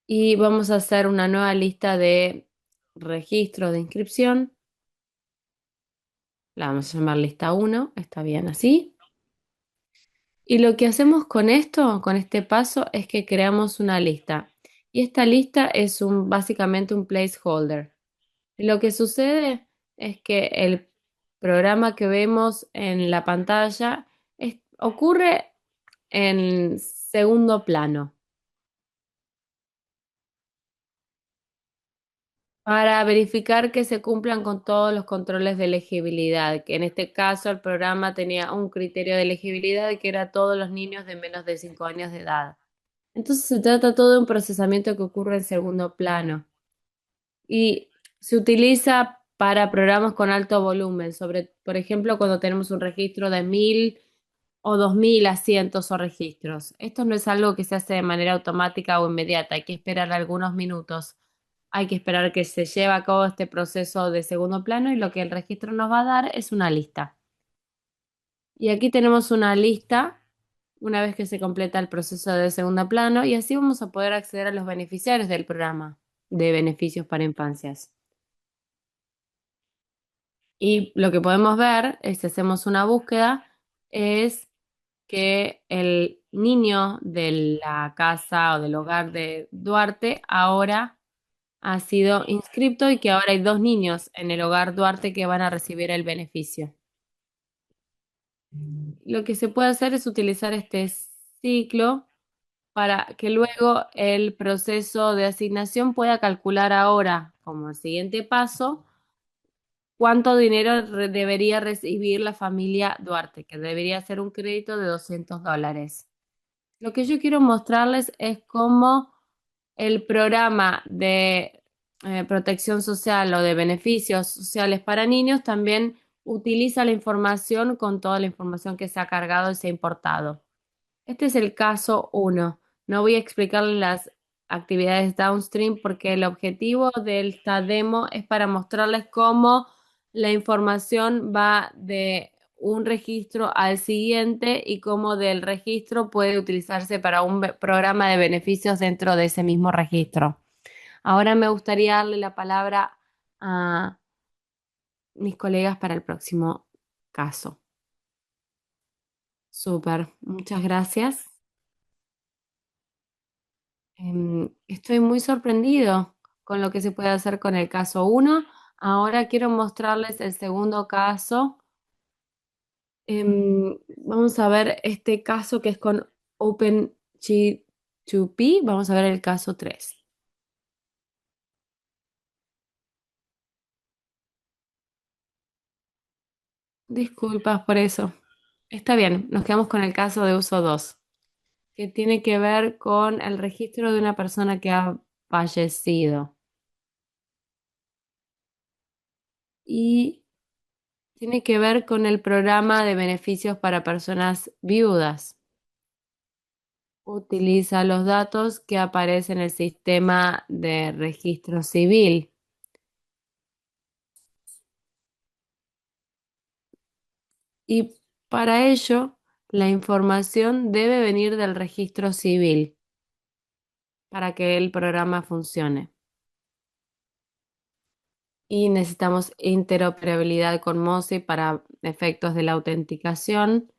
y vamos a hacer una nueva lista de registros de inscripción. La vamos a llamar lista 1, está bien así. Y lo que hacemos con esto, con este paso, es que creamos una lista. Y esta lista es básicamente un placeholder. Lo que sucede es que el programa que vemos en la pantalla ocurre en segundo plano. Para verificar que se cumplan con todos los controles de elegibilidad, que en este caso el programa tenía un criterio de elegibilidad que era todos los niños de menos de 5 años de edad. Entonces se trata todo de un procesamiento que ocurre en segundo plano y se utiliza para programas con alto volumen, por ejemplo, cuando tenemos un registro de 1.000 o 2.000 asientos o registros. Esto no es algo que se hace de manera automática o inmediata, hay que esperar algunos minutos. Hay que esperar que se lleve a cabo este proceso de segundo plano y lo que el registro nos va a dar es una lista. Y aquí tenemos una lista una vez que se completa el proceso de segundo plano y así vamos a poder acceder a los beneficiarios del programa de beneficios para infancias. Y lo que podemos ver, si hacemos una búsqueda, es que el niño de la casa o del hogar de Duarte ahora ha sido inscripto y que ahora hay dos niños en el hogar Duarte que van a recibir el beneficio. Lo que se puede hacer es utilizar este ciclo para que luego el proceso de asignación pueda calcular ahora, como el siguiente paso, cuánto dinero debería recibir la familia Duarte, que debería ser un crédito de $200. Lo que yo quiero mostrarles es cómo el programa de protección social o de beneficios sociales para niños también utiliza la información con toda la información que se ha cargado y se ha importado. Este es el caso uno. No voy a explicarles las actividades downstream porque el objetivo de esta demo es para mostrarles cómo la información va de un registro al siguiente y cómo del registro puede utilizarse para un programa de beneficios dentro de ese mismo registro. Ahora me gustaría darle la palabra a mis colegas para el próximo caso. Súper, muchas gracias. Estoy muy sorprendido con lo que se puede hacer con el caso uno. Ahora quiero mostrarles el segundo caso. Vamos a ver este caso que es con OpenG2P. Vamos a ver el caso 3. Disculpas por eso. Está bien, nos quedamos con el caso de uso 2, que tiene que ver con el registro de una persona que ha fallecido. Y tiene que ver con el programa de beneficios para personas viudas. Utiliza los datos que aparecen en el sistema de registro civil y para ello la información debe venir del registro civil para que el programa funcione. Y necesitamos interoperabilidad con MOSI para efectos de la autenticación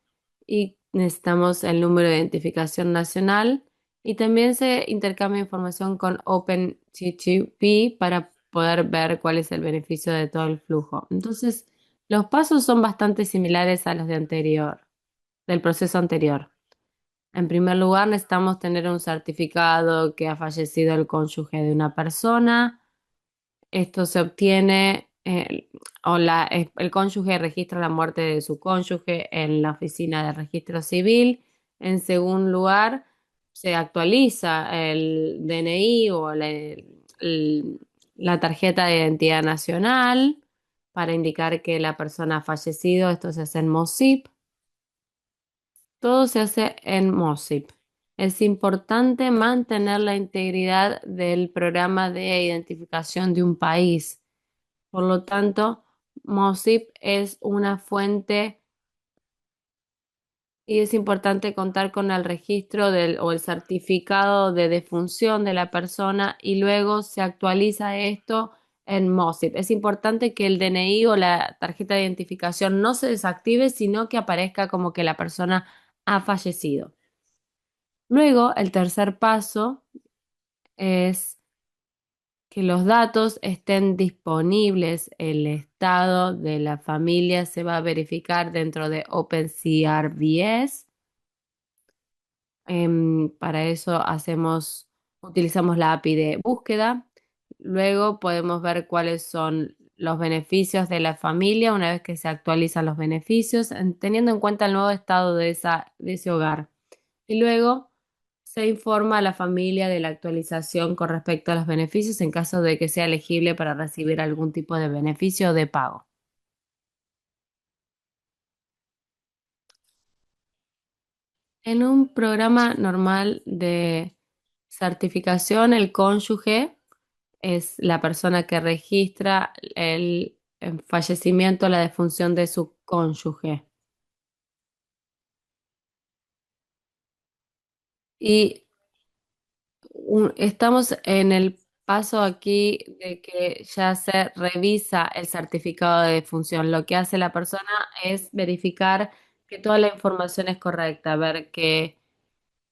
y necesitamos el número de identificación nacional y también se intercambia información con OpenGTP para poder ver cuál es el beneficio de todo el flujo. Entonces, los pasos son bastante similares a los de anterior, del proceso anterior. En primer lugar, necesitamos tener un certificado que ha fallecido el cónyuge de una persona. Esto se obtiene, el cónyuge registra la muerte de su cónyuge en la oficina de registro civil. En segundo lugar, se actualiza el DNI o la tarjeta de identidad nacional para indicar que la persona ha fallecido. Esto se hace en MOSIP. Todo se hace en MOSIP. Es importante mantener la integridad del programa de identificación de un país. Por lo tanto, MOSIP es una fuente y es importante contar con el registro o el certificado de defunción de la persona y luego se actualiza esto en MOSIP. Es importante que el DNI o la tarjeta de identificación no se desactive, sino que aparezca como que la persona ha fallecido. Luego, el tercer paso es que los datos estén disponibles. El estado de la familia se va a verificar dentro de OpenCRBS. Para eso utilizamos la API de búsqueda. Luego podemos ver cuáles son los beneficios de la familia una vez que se actualizan los beneficios, teniendo en cuenta el nuevo estado de ese hogar. Y luego se informa a la familia de la actualización con respecto a los beneficios en caso de que sea elegible para recibir algún tipo de beneficio o de pago. En un programa normal de certificación, el cónyuge es la persona que registra el fallecimiento, la defunción de su cónyuge. Y estamos en el paso aquí de que ya se revisa el certificado de defunción. Lo que hace la persona es verificar que toda la información es correcta, ver que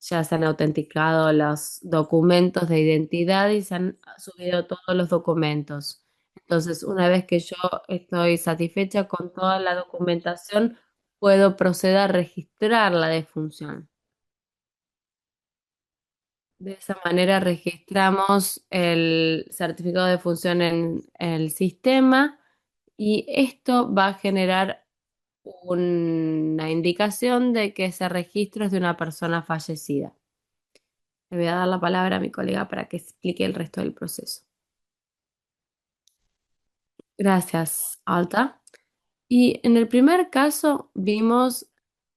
ya se han autenticado los documentos de identidad y se han subido todos los documentos. Entonces, una vez que yo estoy satisfecha con toda la documentación, puedo proceder a registrar la defunción. De esa manera registramos el certificado de función en el sistema y esto va a generar una indicación de que ese registro es de una persona fallecida. Le voy a dar la palabra a mi colega para que explique el resto del proceso. Gracias, Alta. Y en el primer caso vimos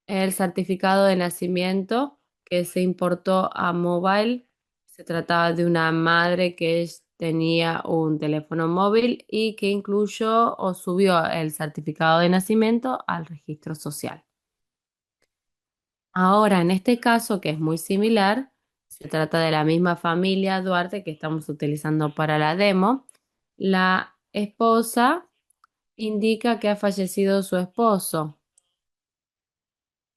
el certificado de nacimiento que se importó a Mobile. Se trataba de una madre que tenía un teléfono móvil y que incluyó o subió el certificado de nacimiento al registro social. Ahora, en este caso, que es muy similar, se trata de la misma familia Duarte que estamos utilizando para la demo. La esposa indica que ha fallecido su esposo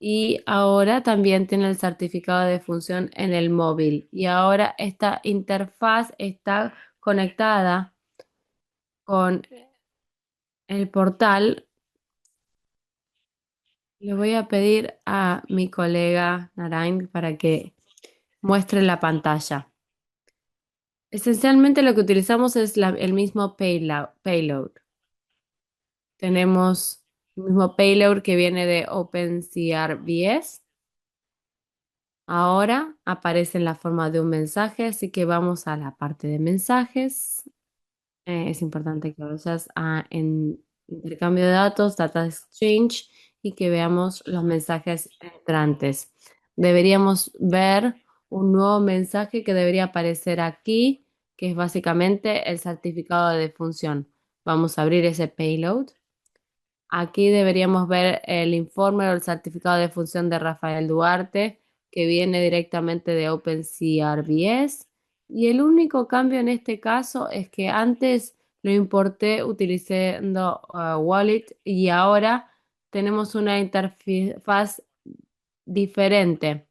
y ahora también tiene el certificado de defunción en el móvil. Y ahora esta interfaz está conectada con el portal. Le voy a pedir a mi colega Narain para que muestre la pantalla. Esencialmente lo que utilizamos es el mismo payload. Tenemos el mismo payload que viene de OpenCRBS. Ahora aparece en la forma de un mensaje, así que vamos a la parte de mensajes. Es importante que vayas en intercambio de datos, Data Exchange, y que veamos los mensajes entrantes. Deberíamos ver un nuevo mensaje que debería aparecer aquí, que es básicamente el certificado de defunción. Vamos a abrir ese payload. Aquí deberíamos ver el informe o el certificado de función de Rafael Duarte, que viene directamente de OpenCRBS. Y el único cambio en este caso es que antes lo importé utilizando Wallet y ahora tenemos una interfaz diferente.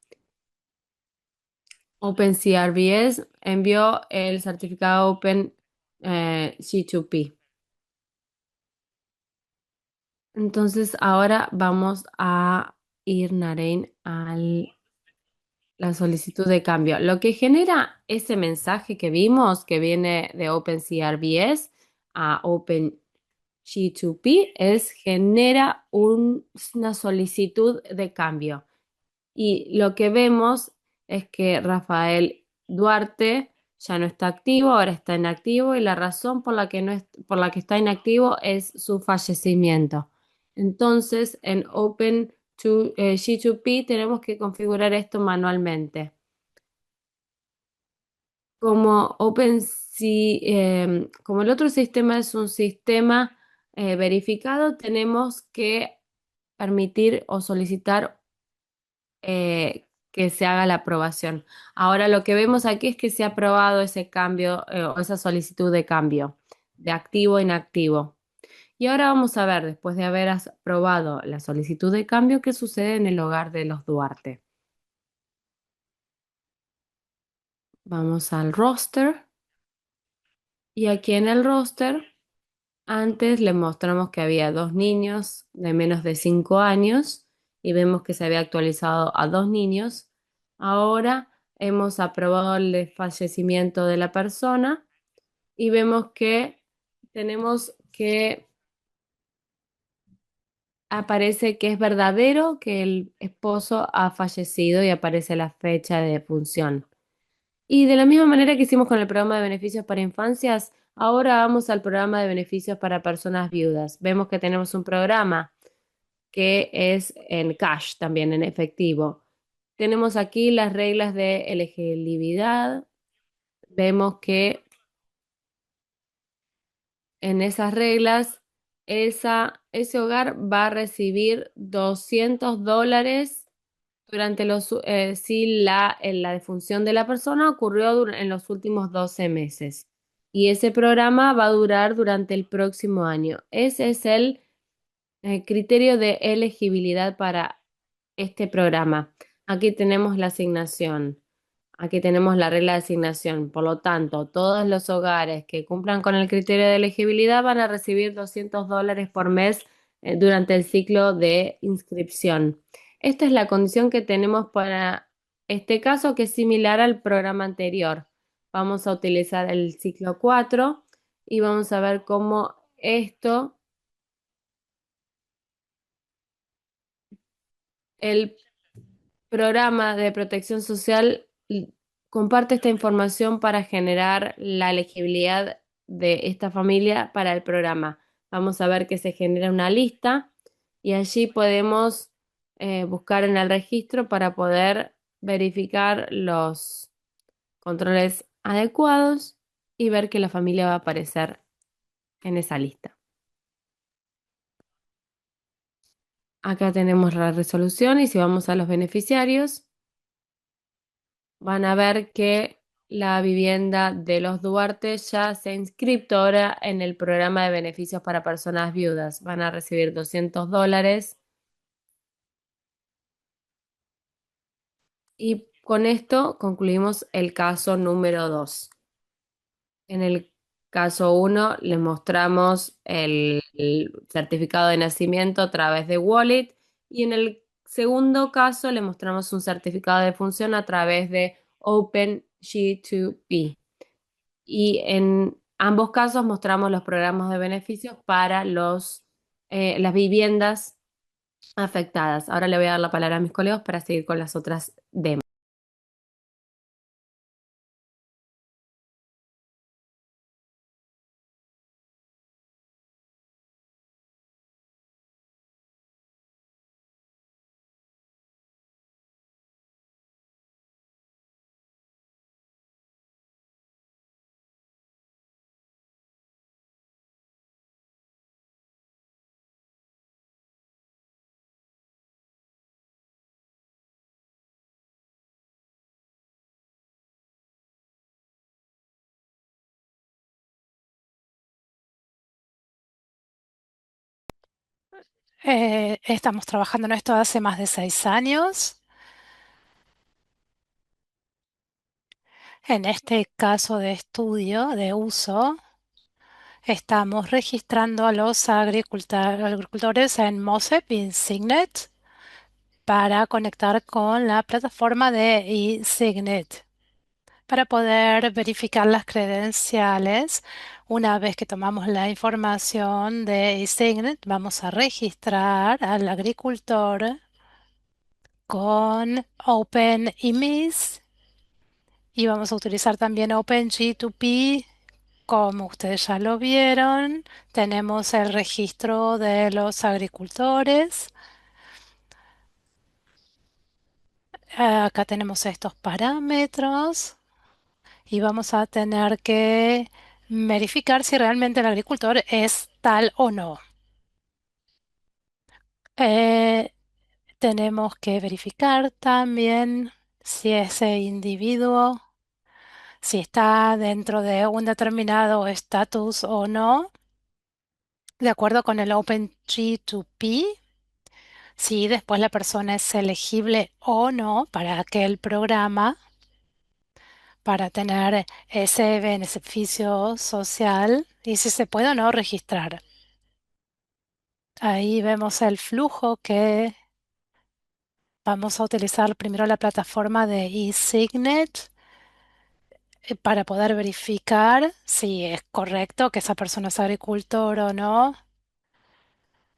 OpenCRBS envió el certificado Open G2P. Entonces ahora vamos a ir, Naren, a la solicitud de cambio. Lo que genera ese mensaje que vimos, que viene de OpenCRBS a OpenG2P, genera una solicitud de cambio. Y lo que vemos es que Rafael Duarte ya no está activo, ahora está inactivo y la razón por la que no por la que está inactivo es su fallecimiento. Entonces, en G2P tenemos que configurar esto manualmente. Como el otro sistema es un sistema verificado, tenemos que permitir o solicitar que se haga la aprobación. Ahora lo que vemos aquí es que se ha aprobado ese cambio o esa solicitud de cambio de activo a inactivo. Y ahora vamos a ver, después de haber aprobado la solicitud de cambio, qué sucede en el hogar de los Duarte. Vamos al roster y aquí en el roster antes le mostramos que había dos niños de menos de 5 años y vemos que se había actualizado a dos niños. Ahora hemos aprobado el fallecimiento de la persona y vemos que tenemos que aparece que es verdadero que el esposo ha fallecido y aparece la fecha de defunción. Y de la misma manera que hicimos con el programa de beneficios para infancias, ahora vamos al programa de beneficios para personas viudas. Vemos que tenemos un programa que es en cash, también en efectivo. Tenemos aquí las reglas de elegibilidad. Vemos que en esas reglas ese hogar va a recibir $200 si la defunción de la persona ocurrió en los últimos 12 meses. Y ese programa va a durar durante el próximo año. Ese es el criterio de elegibilidad para este programa. Aquí tenemos la asignación. Aquí tenemos la regla de asignación. Por lo tanto, todos los hogares que cumplan con el criterio de elegibilidad van a recibir $200 por mes durante el ciclo de inscripción. Esta es la condición que tenemos para este caso, que es similar al programa anterior. Vamos a utilizar el ciclo 4 y vamos a ver cómo el programa de protección social comparte esta información para generar la elegibilidad de esta familia para el programa. Vamos a ver que se genera una lista y allí podemos buscar en el registro para poder verificar los controles adecuados y ver que la familia va a aparecer en esa lista. Acá tenemos la resolución y si vamos a los beneficiarios, van a ver que la vivienda de los Duarte ya se ha inscrito ahora en el programa de beneficios para personas viudas. Van a recibir $200 y con esto concluimos el caso número 2. En el caso uno les mostramos el certificado de nacimiento a través de Wallet y en el segundo caso le mostramos un certificado de función a través de OpenG2P. Y en ambos casos mostramos los programas de beneficios para las viviendas afectadas. Ahora le voy a dar la palabra a mis colegas para seguir con las otras demos. Estamos trabajando en esto hace más de 6 años. En este caso de estudio, de uso, estamos registrando a los agricultores en MOSEP y Signet para conectar con la plataforma de eSignet para poder verificar las credenciales. Una vez que tomamos la información de eSignet, vamos a registrar al agricultor con OpenEMIS y vamos a utilizar también OpenG2P. Como ustedes ya lo vieron, tenemos el registro de los agricultores. Acá tenemos estos parámetros y vamos a tener que verificar si realmente el agricultor es tal o no. Eh, Tenemos que verificar también si ese individuo, si está dentro de un determinado estatus o no, de acuerdo con el OpenG2P, si después la persona es elegible o no para aquel programa, para tener ese beneficio social y si se puede o no registrar. Ahí vemos el flujo que vamos a utilizar primero la plataforma de eSignet para poder verificar si es correcto que esa persona es agricultor o no.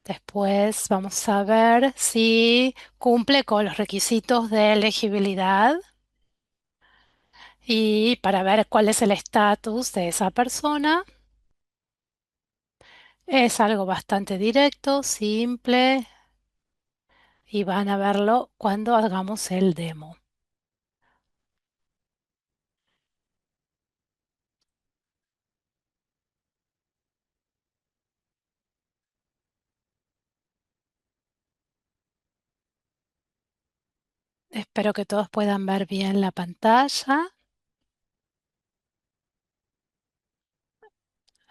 Después vamos a ver si cumple con los requisitos de elegibilidad y para ver cuál es el estatus de esa persona. Es algo bastante directo, simple y van a verlo cuando hagamos el demo. Espero que todos puedan ver bien la pantalla.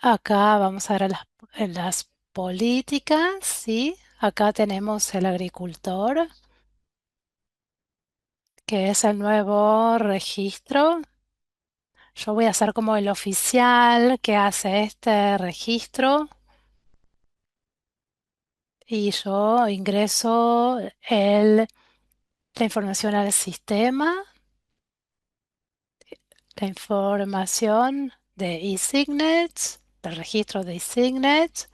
Acá vamos a ver las políticas, ¿sí? Acá tenemos el agricultor, que es el nuevo registro. Yo voy a ser como el oficial que hace este registro y yo ingreso la información al sistema, la información de eSignets, del registro de eSignets.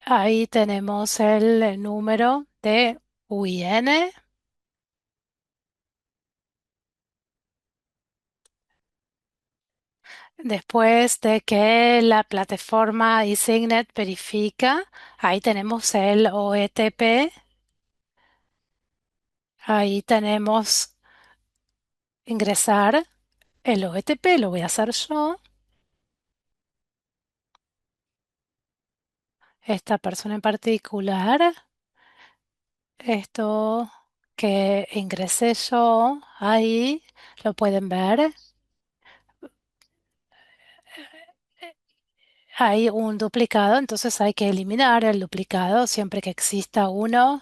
Ahí tenemos el número de UIN. Después de que la plataforma eSignet verifica, ahí tenemos el OETP. Ahí tenemos ingresar el OETP, lo voy a hacer yo. Esta persona en particular, esto que ingresé yo, ahí lo pueden ver. Hay un duplicado, entonces hay que eliminar el duplicado siempre que exista uno.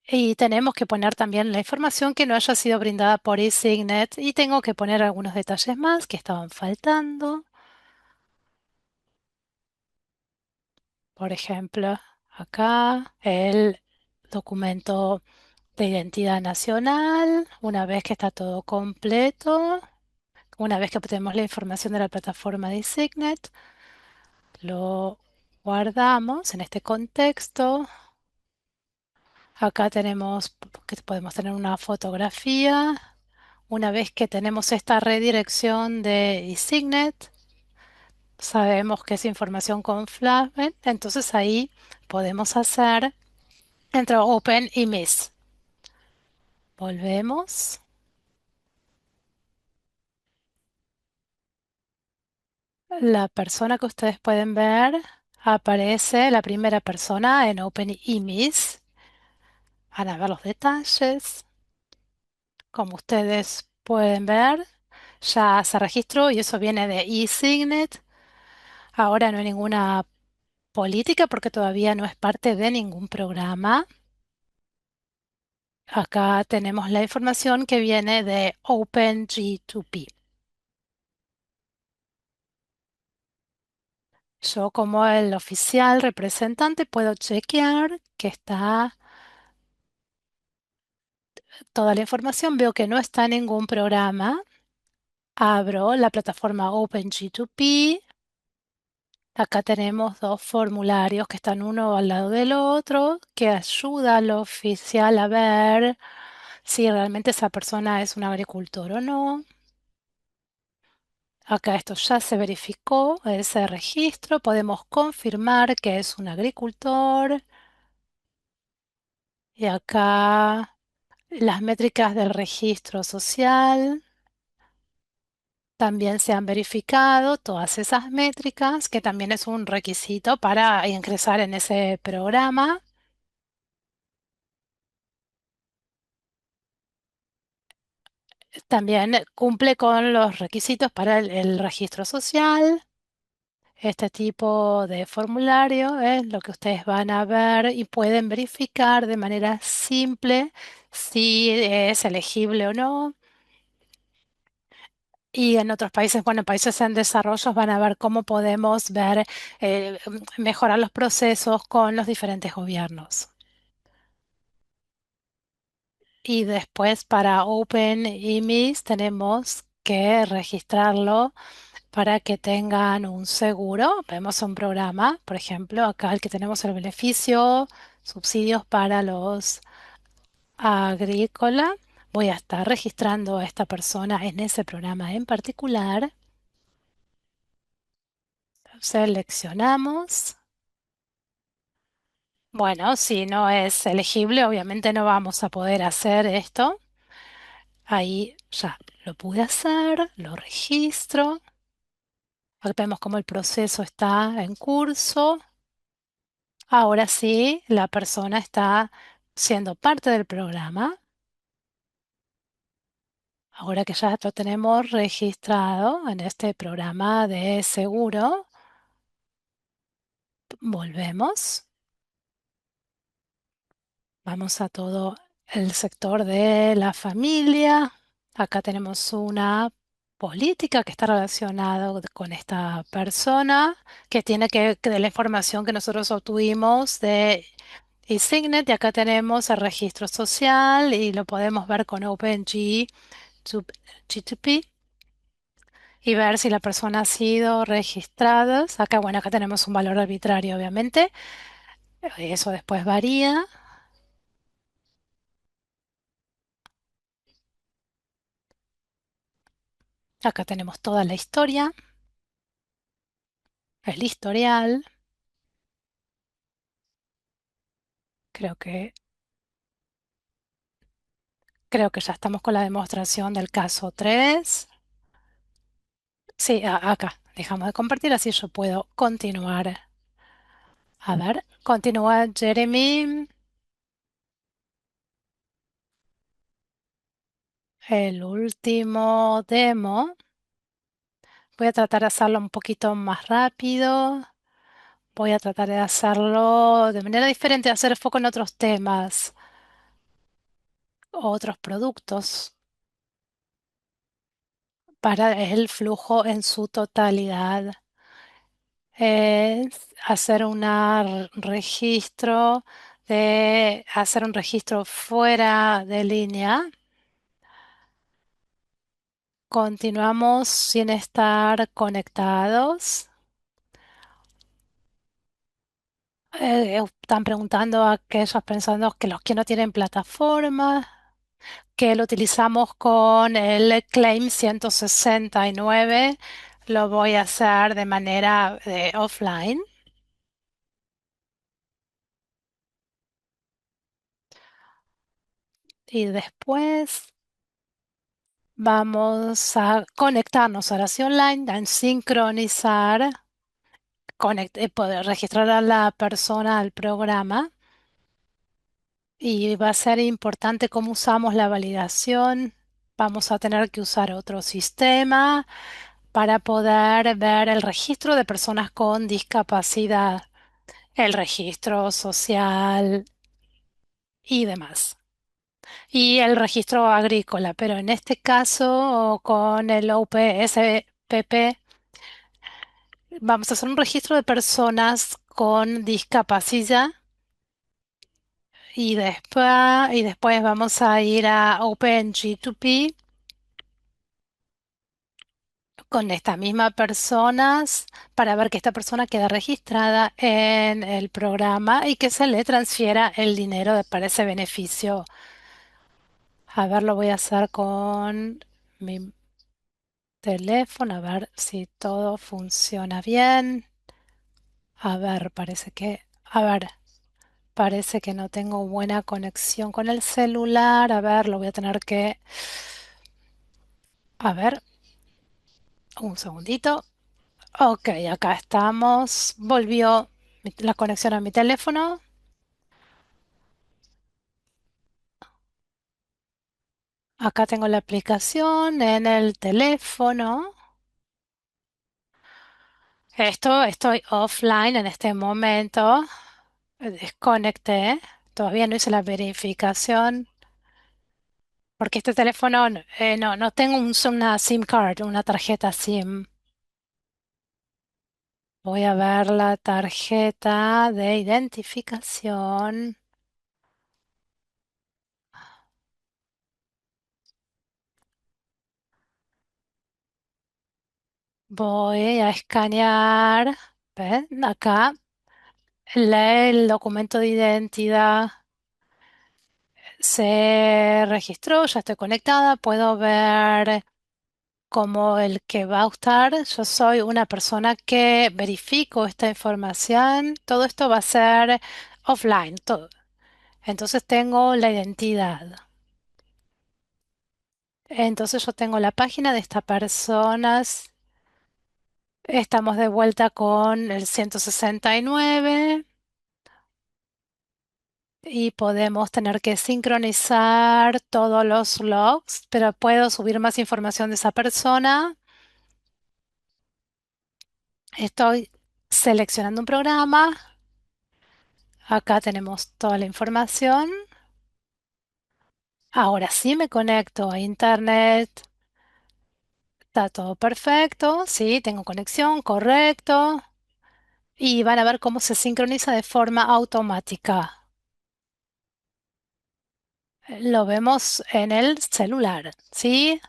Y tenemos que poner también la información que no haya sido brindada por eSignet y tengo que poner algunos detalles más que estaban faltando. Por ejemplo, acá el documento de identidad nacional, una vez que está todo completo, una vez que obtenemos la información de la plataforma de eSignet, lo guardamos en este contexto. Acá tenemos que podemos tener una fotografía. Una vez que tenemos esta redirección de eSignet, sabemos que es información confiable, entonces ahí podemos hacer entre Open y Miss. Volvemos. La persona que ustedes pueden ver aparece la primera persona en Open y Miss. Van a ver los detalles. Como ustedes pueden ver, ya se registró y eso viene de eSignet. Ahora no hay ninguna política porque todavía no es parte de ningún programa. Acá tenemos la información que viene de OpenG2P. Yo como el oficial representante puedo chequear que está toda la información. Veo que no está en ningún programa. Abro la plataforma OpenG2P. Acá tenemos dos formularios que están uno al lado del otro, que ayuda al oficial a ver si realmente esa persona es un agricultor o no. Acá esto ya se verificó, ese registro. Podemos confirmar que es un agricultor. Y acá las métricas del registro social también se han verificado, todas esas métricas, que también es un requisito para ingresar en ese programa. También cumple con los requisitos para el registro social. Este tipo de formulario es lo que ustedes van a ver y pueden verificar de manera simple si es elegible o no. Y en otros países, bueno, países en desarrollo van a ver cómo podemos ver, mejorar los procesos con los diferentes gobiernos. Y después para OpenEMIS tenemos que registrarlo para que tengan un seguro. Vemos un programa, por ejemplo, acá el que tenemos el beneficio, subsidios para los agrícolas. Voy a estar registrando a esta persona en ese programa en particular. Seleccionamos. Bueno, si no es elegible, obviamente no vamos a poder hacer esto. Ahí ya lo pude hacer, lo registro. Aquí vemos cómo el proceso está en curso. Ahora sí, la persona está siendo parte del programa. Ahora que ya lo tenemos registrado en este programa de seguro, volvemos. Vamos a todo el sector de la familia. Acá tenemos una política que está relacionada con esta persona, que tiene que de la información que nosotros obtuvimos de eSignet. Y acá tenemos el registro social y lo podemos ver con OpenG2P y ver si la persona ha sido registrada. Acá, bueno, acá tenemos un valor arbitrario, obviamente. Eso después varía. Acá tenemos toda la historia, el historial. Creo que, creo que ya estamos con la demostración del caso 3. Sí, acá. Dejamos de compartir, así yo puedo continuar. A ver, continúa Jeremy. El último demo. Voy a tratar de hacerlo un poquito más rápido. Voy a tratar de hacerlo de manera diferente, hacer foco en otros temas, otros productos para el flujo en su totalidad. Es hacer hacer un registro fuera de línea. Continuamos sin estar conectados. Están preguntando a aquellos pensando que los que no tienen plataforma, que lo utilizamos con el Claim 169, lo voy a hacer de manera offline. Y después vamos a conectarnos ahora sí online, a sincronizar, poder registrar a la persona al programa. Y va a ser importante cómo usamos la validación. Vamos a tener que usar otro sistema para poder ver el registro de personas con discapacidad, el registro social y demás. Y el registro agrícola, pero en este caso con el OPSPP vamos a hacer un registro de personas con discapacidad y después vamos a ir a OpenG2P con estas mismas personas para ver que esta persona queda registrada en el programa y que se le transfiera el dinero para ese beneficio. A ver, lo voy a hacer con mi teléfono, a ver si todo funciona bien. A ver, parece que no tengo buena conexión con el celular. A ver, lo voy a tener que, a ver, un segundito. Ok, acá estamos. Volvió la conexión a mi teléfono. Acá tengo la aplicación en el teléfono. Estoy offline en este momento. Desconecté. Todavía no hice la verificación porque este teléfono no tengo una SIM card, una tarjeta SIM. Voy a ver la tarjeta de identificación. Voy a escanear. ¿Ven? Acá el documento de identidad se registró, ya estoy conectada, puedo ver como el que va a usar. Yo soy una persona que verifico esta información. Todo esto va a ser offline, todo. Entonces tengo la identidad. Entonces yo tengo la página de estas personas. Estamos de vuelta con el 169. y podemos tener que sincronizar todos los logs, pero puedo subir más información de esa persona. Estoy seleccionando un programa. Acá tenemos toda la información. Ahora sí me conecto a internet. Está todo perfecto. Sí, tengo conexión, correcto. Y van a ver cómo se sincroniza de forma automática. Lo vemos en el celular, ¿sí?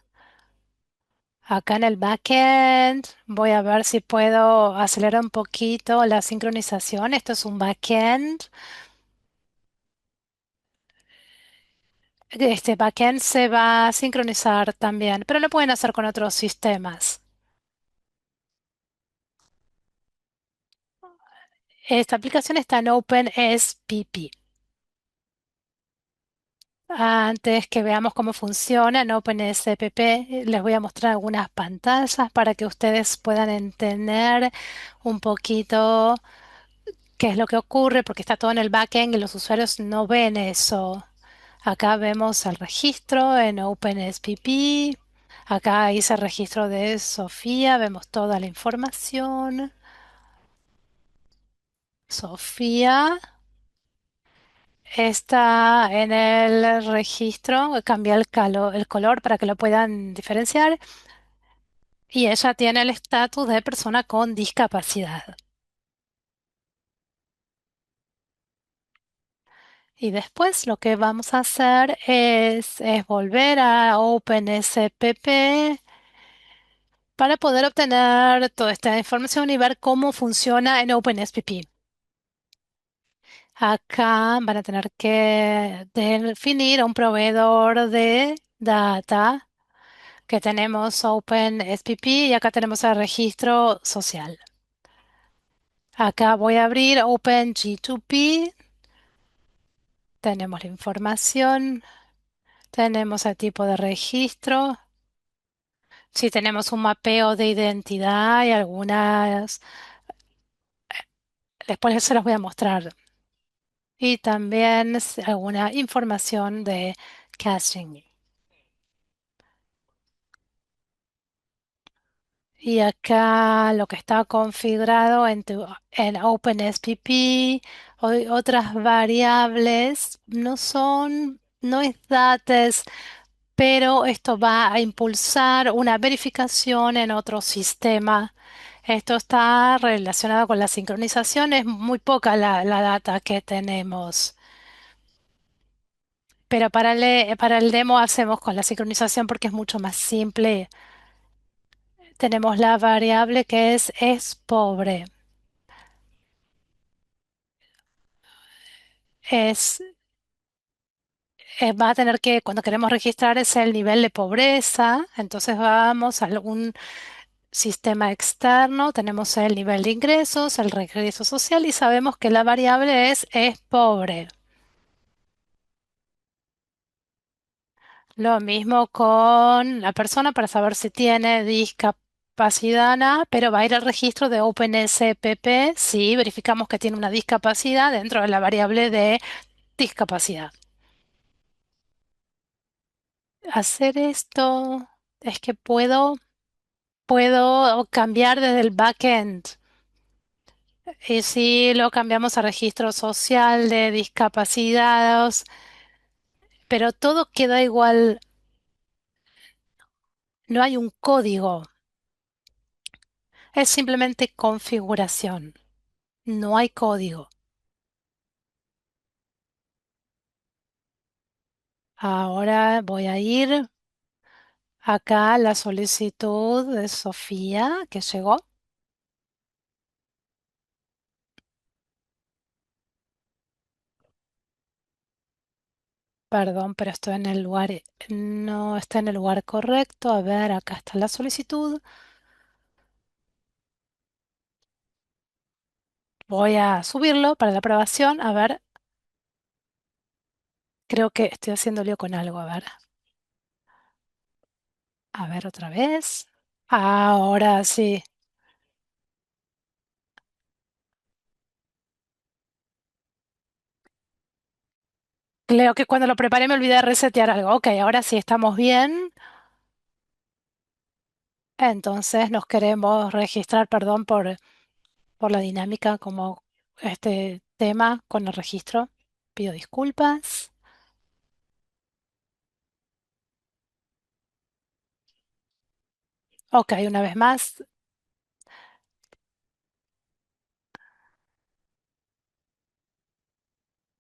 Acá en el backend voy a ver si puedo acelerar un poquito la sincronización. Esto es un backend. Este backend se va a sincronizar también, pero lo pueden hacer con otros sistemas. Esta aplicación está en OpenSPP. Antes que veamos cómo funciona en OpenSPP, les voy a mostrar algunas pantallas para que ustedes puedan entender un poquito qué es lo que ocurre, porque está todo en el backend y los usuarios no ven eso. Acá vemos el registro en OpenSPP. Acá hice el registro de Sofía, vemos toda la información. Sofía está en el registro, cambia el color para que lo puedan diferenciar y ella tiene el estatus de persona con discapacidad. Y después lo que vamos a hacer es volver a OpenSPP para poder obtener toda esta información y ver cómo funciona en OpenSPP. Acá van a tener que definir un proveedor de data que tenemos OpenSPP y acá tenemos el registro social. Acá voy a abrir OpenG2P. Tenemos la información, tenemos el tipo de registro. Si tenemos un mapeo de identidad y algunas, después se los voy a mostrar. Y también alguna información de caching. Y acá lo que está configurado en OpenSPP, otras variables no es datos, pero esto va a impulsar una verificación en otro sistema. Esto está relacionado con la sincronización, es muy poca la data que tenemos. Pero para el demo hacemos con la sincronización porque es mucho más simple. Tenemos la variable que es pobre. Es, Va a tener que, cuando queremos registrar, es el nivel de pobreza. Entonces vamos a algún sistema externo, tenemos el nivel de ingresos, el regreso social y sabemos que la variable es pobre. Lo mismo con la persona para saber si tiene discapacidad, pero va a ir al registro de OpenSPP si verificamos que tiene una discapacidad dentro de la variable de discapacidad. Hacer esto es que puedo cambiar desde el backend. Y si lo cambiamos a registro social de discapacitados, pero todo queda igual, no hay un código, es simplemente configuración, no hay código. Ahora voy a ir acá a la solicitud de Sofía que llegó. Perdón, pero estoy en el lugar, no está en el lugar correcto. A ver, acá está la solicitud. Voy a subirlo para la aprobación. A ver, creo que estoy haciendo lío con algo. A ver otra vez. Ahora sí. Creo que cuando lo preparé me olvidé de resetear algo. Ok, ahora sí estamos bien. Entonces nos queremos registrar, perdón por la dinámica como este tema con el registro. Pido disculpas. Ok, una vez más.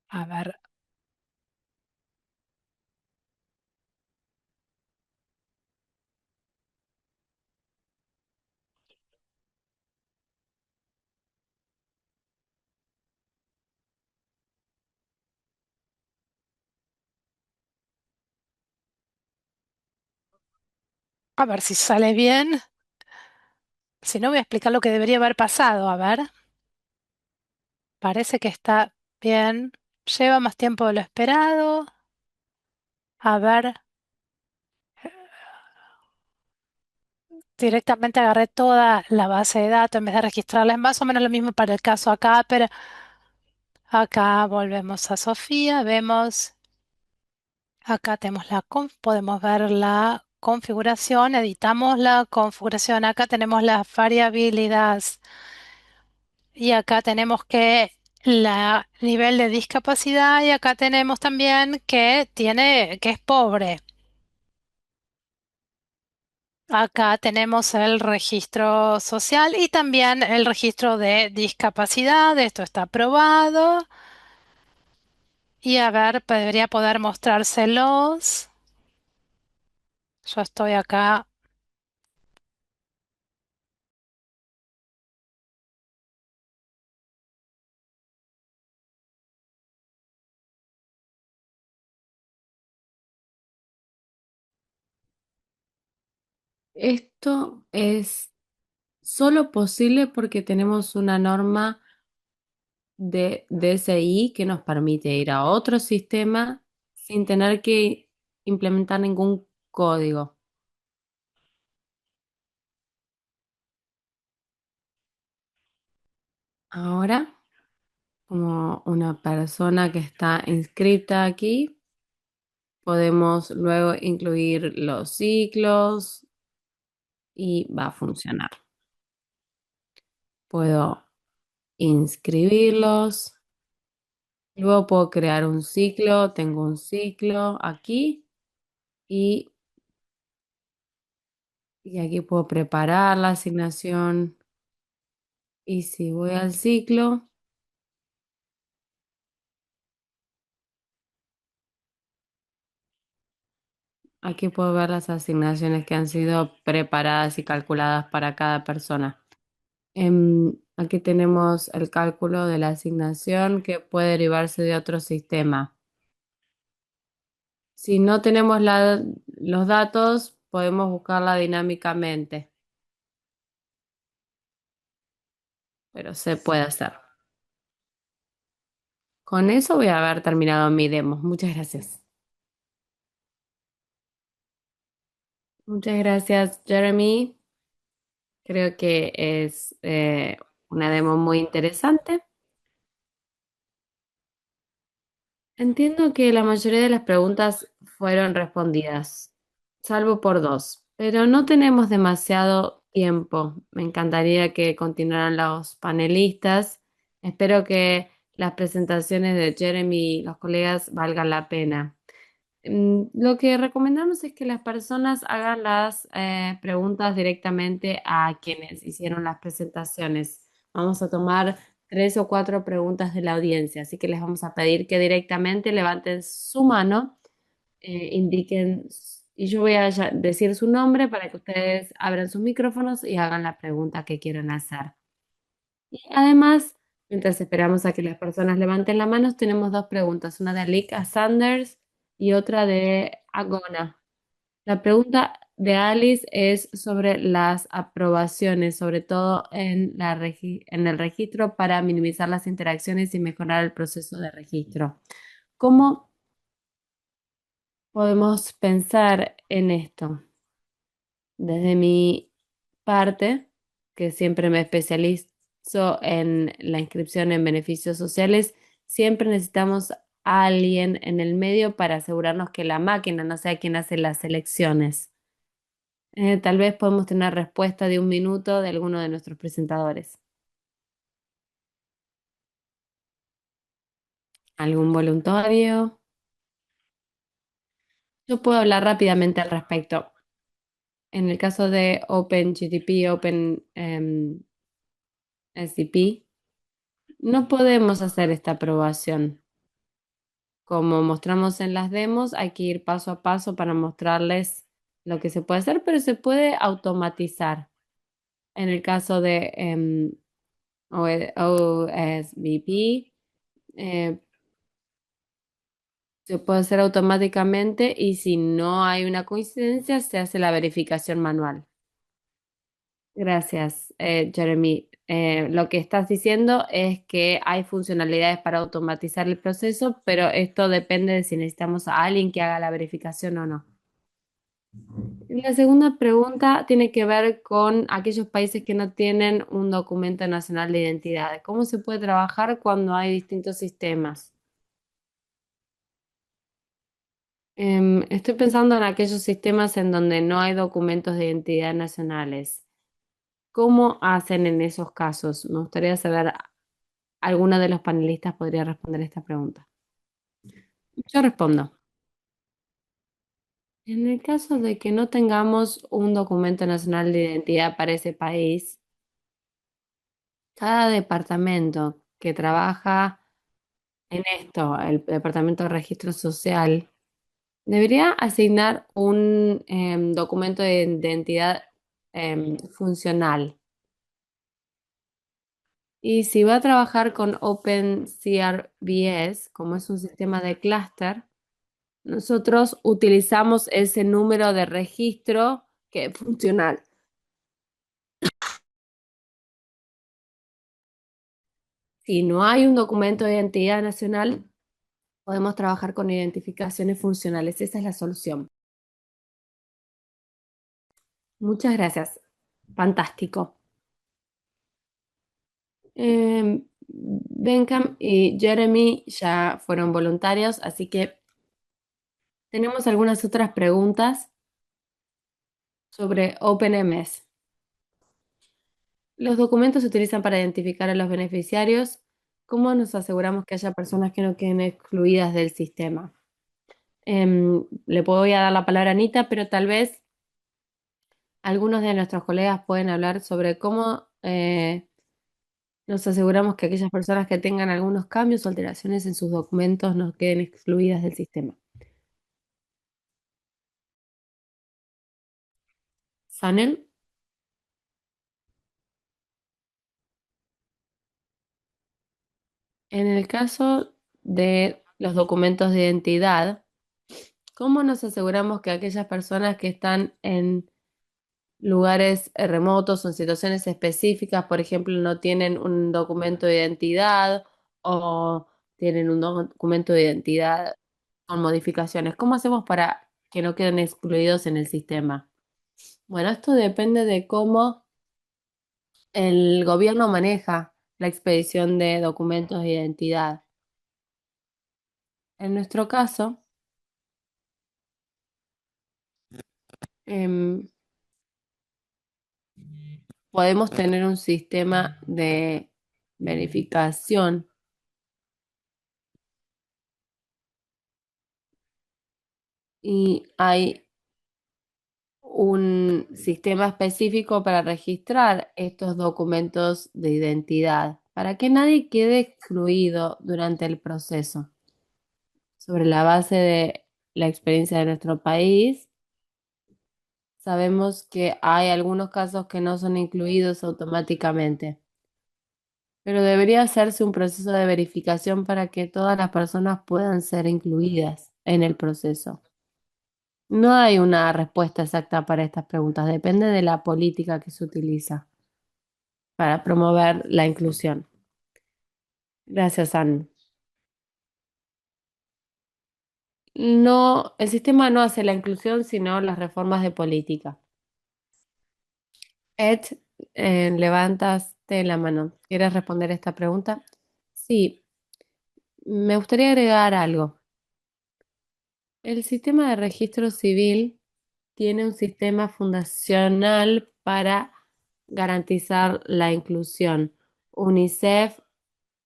A ver, a ver si sale bien. Si no, voy a explicar lo que debería haber pasado. A ver, parece que está bien. Lleva más tiempo de lo esperado. A ver, directamente agarré toda la base de datos en vez de registrarla. Es más o menos lo mismo para el caso acá, pero acá volvemos a Sofía. Vemos, acá tenemos podemos ver la configuración. Editamos la configuración. Acá tenemos las variabilidades. Y acá tenemos que la nivel de discapacidad y acá tenemos también que es pobre. Acá tenemos el registro social y también el registro de discapacidad. Esto está aprobado. Y a ver, debería poder mostrárselos. Yo estoy acá. Esto es solo posible porque tenemos una norma de DSI que nos permite ir a otro sistema sin tener que implementar ningún código. Ahora, como una persona que está inscrita aquí, podemos luego incluir los ciclos y va a funcionar. Puedo inscribirlos, luego puedo crear un ciclo, tengo un ciclo aquí y, y aquí puedo preparar la asignación y si voy al ciclo, aquí puedo ver las asignaciones que han sido preparadas y calculadas para cada persona. Aquí tenemos el cálculo de la asignación que puede derivarse de otro sistema. Si no tenemos los datos, podemos buscarla dinámicamente, pero se puede hacer. Con eso voy a haber terminado mi demo. Muchas gracias. Muchas gracias, Jeremy. Creo que es una demo muy interesante. Entiendo que la mayoría de las preguntas fueron respondidas, salvo por dos, pero no tenemos demasiado tiempo. Me encantaría que continuaran los panelistas. Espero que las presentaciones de Jeremy y los colegas valgan la pena. Lo que recomendamos es que las personas hagan las preguntas directamente a quienes hicieron las presentaciones. Vamos a tomar 3 o 4 preguntas de la audiencia, así que les vamos a pedir que directamente levanten su mano, indiquen, y yo voy a decir su nombre para que ustedes abran sus micrófonos y hagan la pregunta que quieran hacer. Y además, mientras esperamos a que las personas levanten la mano, tenemos 2 preguntas, una de Alika Sanders y otra de Agona. La pregunta de Alice es sobre las aprobaciones, sobre todo en en el registro para minimizar las interacciones y mejorar el proceso de registro. ¿Cómo podemos pensar en esto? Desde mi parte, que siempre me especializo en la inscripción en beneficios sociales, siempre necesitamos alguien en el medio para asegurarnos que la máquina no sea quien hace las elecciones. Tal vez podemos tener respuesta de un minuto de alguno de nuestros presentadores. ¿Algún voluntario? Yo puedo hablar rápidamente al respecto. En el caso de OpenGTP, OpenSCP, no podemos hacer esta aprobación. Como mostramos en las demos, hay que ir paso a paso para mostrarles lo que se puede hacer, pero se puede automatizar. En el caso de OSVP, eh, se puede hacer automáticamente y si no hay una coincidencia, se hace la verificación manual. Gracias, Jeremy. Lo que estás diciendo es que hay funcionalidades para automatizar el proceso, pero esto depende de si necesitamos a alguien que haga la verificación o no. La segunda pregunta tiene que ver con aquellos países que no tienen un documento nacional de identidad. ¿Cómo se puede trabajar cuando hay distintos sistemas? Estoy pensando en aquellos sistemas en donde no hay documentos de identidad nacionales. ¿Cómo hacen en esos casos? Me gustaría saber, ¿alguno de los panelistas podría responder esta pregunta? Yo respondo. En el caso de que no tengamos un documento nacional de identidad para ese país, cada departamento que trabaja en esto, el Departamento de Registro Social, debería asignar un documento de identidad funcional. Y si va a trabajar con OpenCRBS, como es un sistema de clúster, nosotros utilizamos ese número de registro que es funcional. Si no hay un documento de identidad nacional, podemos trabajar con identificaciones funcionales. Esa es la solución. Muchas gracias. Fantástico. Benham y Jeremy ya fueron voluntarios, así que tenemos algunas otras preguntas sobre OpenMS. Los documentos se utilizan para identificar a los beneficiarios. ¿Cómo nos aseguramos que haya personas que no queden excluidas del sistema? Le voy a dar la palabra a Anita, pero tal vez algunos de nuestros colegas pueden hablar sobre cómo nos aseguramos que aquellas personas que tengan algunos cambios o alteraciones en sus documentos no queden excluidas del sistema. Sanel, en el caso de los documentos de identidad, ¿cómo nos aseguramos que aquellas personas que están en lugares remotos o en situaciones específicas, por ejemplo, no tienen un documento de identidad o tienen un documento de identidad con modificaciones? ¿Cómo hacemos para que no queden excluidos en el sistema? Bueno, esto depende de cómo el gobierno maneja la expedición de documentos de identidad. En nuestro caso, em, podemos tener un sistema de verificación y hay un sistema específico para registrar estos documentos de identidad, para que nadie quede excluido durante el proceso. Sobre la base de la experiencia de nuestro país, sabemos que hay algunos casos que no son incluidos automáticamente, pero debería hacerse un proceso de verificación para que todas las personas puedan ser incluidas en el proceso. No hay una respuesta exacta para estas preguntas, depende de la política que se utiliza para promover la inclusión. Gracias, Anne. No, el sistema no hace la inclusión, sino las reformas de política. Ed, levantaste la mano. ¿Quieres responder esta pregunta? Sí, Me gustaría agregar algo. El sistema de registro civil tiene un sistema fundacional para garantizar la inclusión. UNICEF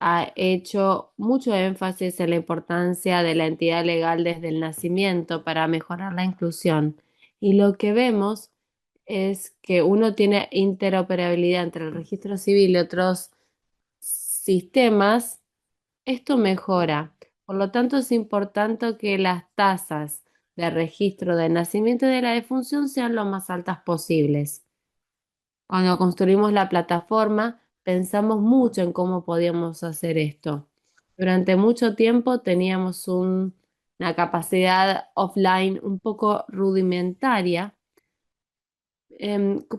ha hecho mucho énfasis en la importancia de la entidad legal desde el nacimiento para mejorar la inclusión. Y lo que vemos es que uno tiene interoperabilidad entre el registro civil y otros sistemas. Esto mejora. Por lo tanto, es importante que las tasas de registro de nacimiento y de la defunción sean lo más altas posibles. Cuando construimos la plataforma, pensamos mucho en cómo podíamos hacer esto. Durante mucho tiempo teníamos una capacidad offline un poco rudimentaria,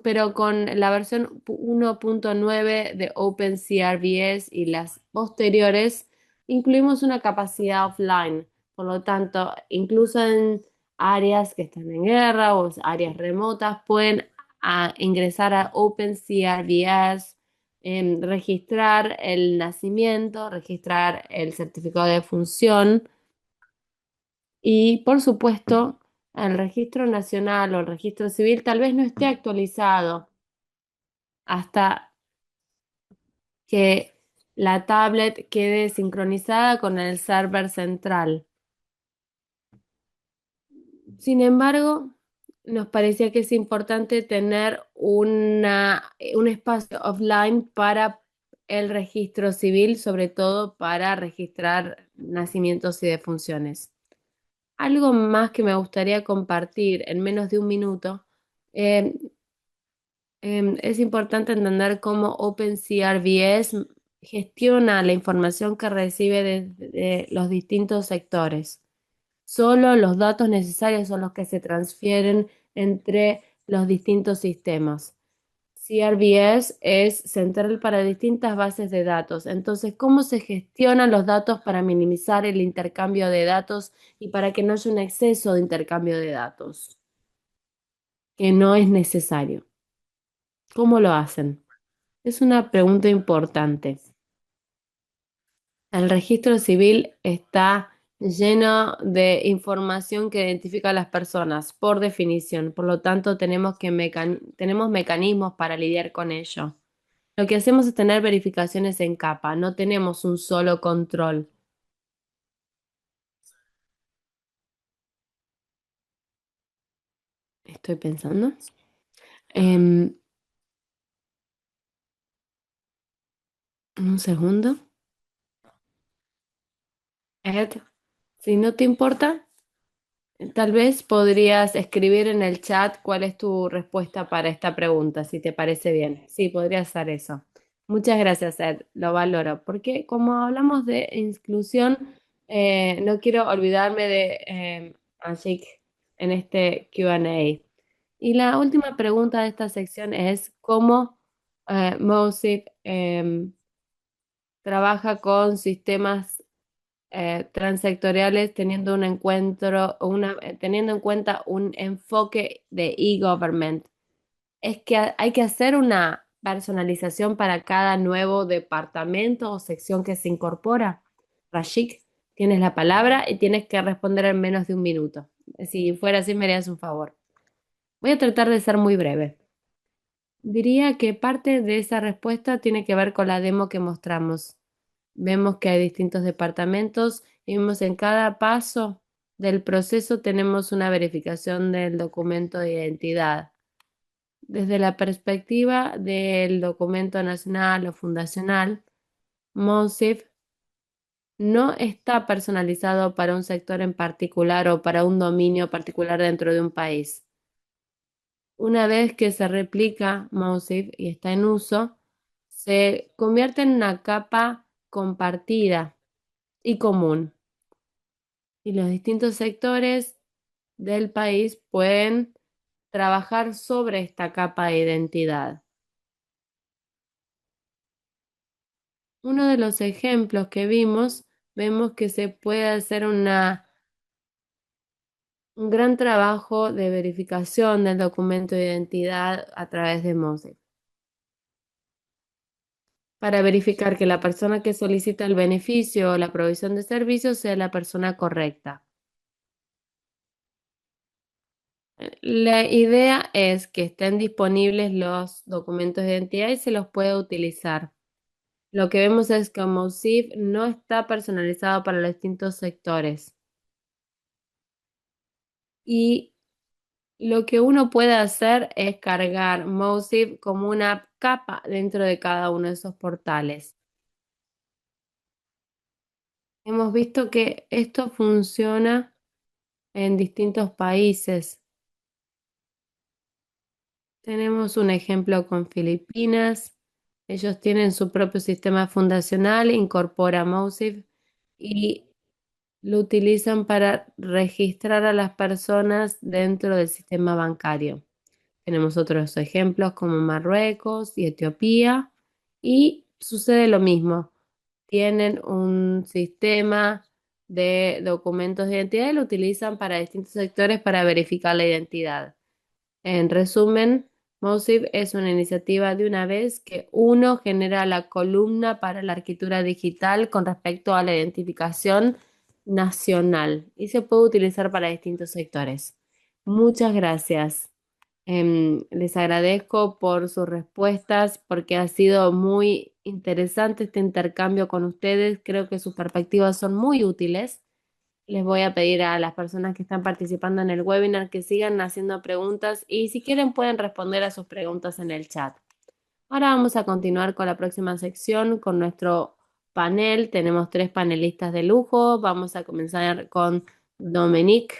pero con la versión 1.9 de OpenCRBS y las posteriores, incluimos una capacidad offline. Por lo tanto, incluso en áreas que están en guerra o áreas remotas, pueden ingresar a OpenCRBS, registrar el nacimiento, registrar el certificado de función y, por supuesto, el registro nacional o el registro civil tal vez no esté actualizado hasta que la tablet quede sincronizada con el server central. Sin embargo, nos parecía que es importante tener un espacio offline para el registro civil, sobre todo para registrar nacimientos y defunciones. Algo más que me gustaría compartir en menos de un minuto. eh, es importante entender cómo OpenCRBS gestiona la información que recibe de los distintos sectores. Solo los datos necesarios son los que se transfieren entre los distintos sistemas. CRBS es central para distintas bases de datos. Entonces, ¿cómo se gestionan los datos para minimizar el intercambio de datos y para que no haya un exceso de intercambio de datos que no es necesario? ¿Cómo lo hacen? Es una pregunta importante. El registro civil está lleno de información que identifica a las personas, por definición. Por lo tanto, tenemos mecanismos para lidiar con ello. Lo que hacemos es tener verificaciones en capa, no tenemos un solo control. Estoy pensando. Em, un segundo. Ed, si no te importa, tal vez podrías escribir en el chat cuál es tu respuesta para esta pregunta, si te parece bien. Sí, podría hacer eso. Muchas gracias, Ed, lo valoro, porque como hablamos de inclusión, no quiero olvidarme de Ashik en este Q&A. Y la última pregunta de esta sección es cómo Mosif trabaja con sistemas transsectoriales teniendo teniendo en cuenta un enfoque de e-government. Es que hay que hacer una personalización para cada nuevo departamento o sección que se incorpora. Rashik, tienes la palabra y tienes que responder en menos de un minuto. Si fuera así, me harías un favor. Voy a tratar de ser muy breve. Diría que parte de esa respuesta tiene que ver con la demo que mostramos. Vemos que hay distintos departamentos y vemos en cada paso del proceso tenemos una verificación del documento de identidad. Desde la perspectiva del documento nacional o fundacional, MONSIF no está personalizado para un sector en particular o para un dominio particular dentro de un país. Una vez que se replica MONSIF y está en uso, se convierte en una capa compartida y común. Y los distintos sectores del país pueden trabajar sobre esta capa de identidad. Uno de los ejemplos que vemos que se puede hacer un gran trabajo de verificación del documento de identidad a través de MOSEC. para verificar que la persona que solicita el beneficio o la provisión de servicios sea la persona correcta. La idea es que estén disponibles los documentos de identidad y se los pueda utilizar. Lo que vemos es que Mosif no está personalizado para los distintos sectores. Y lo que uno puede hacer es cargar Mosif como una capa dentro de cada uno de esos portales. Hemos visto que esto funciona en distintos países. Tenemos un ejemplo con Filipinas. Ellos tienen su propio sistema fundacional, incorpora Mosif y lo utilizan para registrar a las personas dentro del sistema bancario. Tenemos otros ejemplos como Marruecos y Etiopía y sucede lo mismo. Tienen un sistema de documentos de identidad y lo utilizan para distintos sectores para verificar la identidad. En resumen, Mosif es una iniciativa de una vez que uno genera la columna para la arquitectura digital con respecto a la identificación nacional y se puede utilizar para distintos sectores. Muchas gracias. Les agradezco por sus respuestas porque ha sido muy interesante este intercambio con ustedes. Creo que sus perspectivas son muy útiles. Les voy a pedir a las personas que están participando en el webinar que sigan haciendo preguntas y si quieren pueden responder a sus preguntas en el chat. Ahora vamos a continuar con la próxima sección, con nuestro panel. Tenemos tres panelistas de lujo. Vamos a comenzar con Dominique,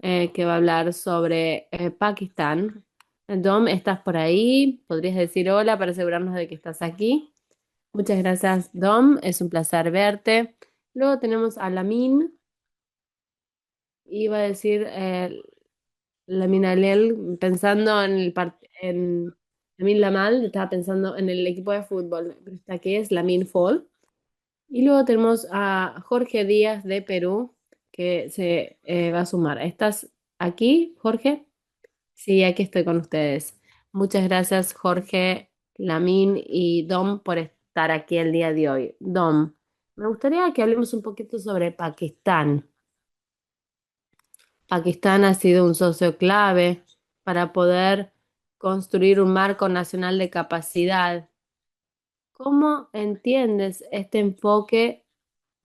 que va a hablar sobre Pakistán. Dom, ¿estás por ahí? ¿Podrías decir hola para asegurarnos de que estás aquí? Muchas gracias, Dom. Es un placer verte. Luego tenemos a Lamin. Iba a decir Lamine Alel, pensando en Lamine Lamal, estaba pensando en el equipo de fútbol, pero esta que es Lamine Fall. Y luego tenemos a Jorge Díaz de Perú, que se va a sumar. ¿Estás aquí, Jorge? Sí, aquí estoy con ustedes. Muchas gracias, Jorge, Lamine y Dom, por estar aquí el día de hoy. Dom, me gustaría que hablemos un poquito sobre Pakistán. Pakistán ha sido un socio clave para poder construir un marco nacional de capacidad. ¿Cómo entiendes este enfoque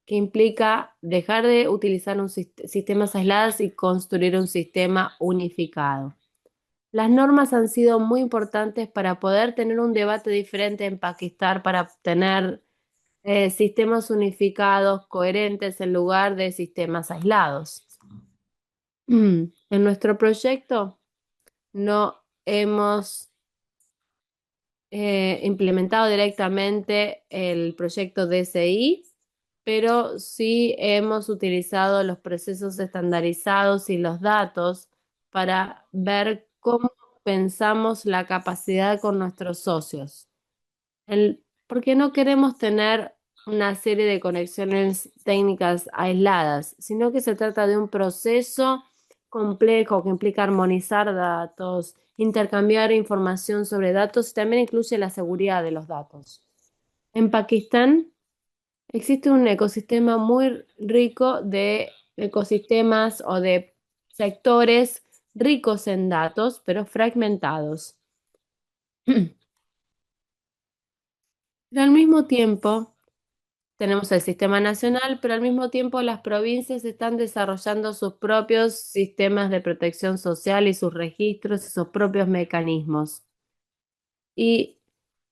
que implica dejar de utilizar sistemas aislados y construir un sistema unificado? Las normas han sido muy importantes para poder tener un debate diferente en Pakistán, para tener sistemas unificados, coherentes, en lugar de sistemas aislados. En nuestro proyecto no hemos implementado directamente el proyecto DSI, pero sí hemos utilizado los procesos estandarizados y los datos para ver cómo pensamos la capacidad con nuestros socios. Porque no queremos tener una serie de conexiones técnicas aisladas, sino que se trata de un proceso complejo que implica armonizar datos, intercambiar información sobre datos y también incluye la seguridad de los datos. En Pakistán existe un ecosistema muy rico de ecosistemas o de sectores ricos en datos, pero fragmentados. Pero al mismo tiempo, tenemos el sistema nacional, pero al mismo tiempo las provincias están desarrollando sus propios sistemas de protección social y sus registros y sus propios mecanismos. Y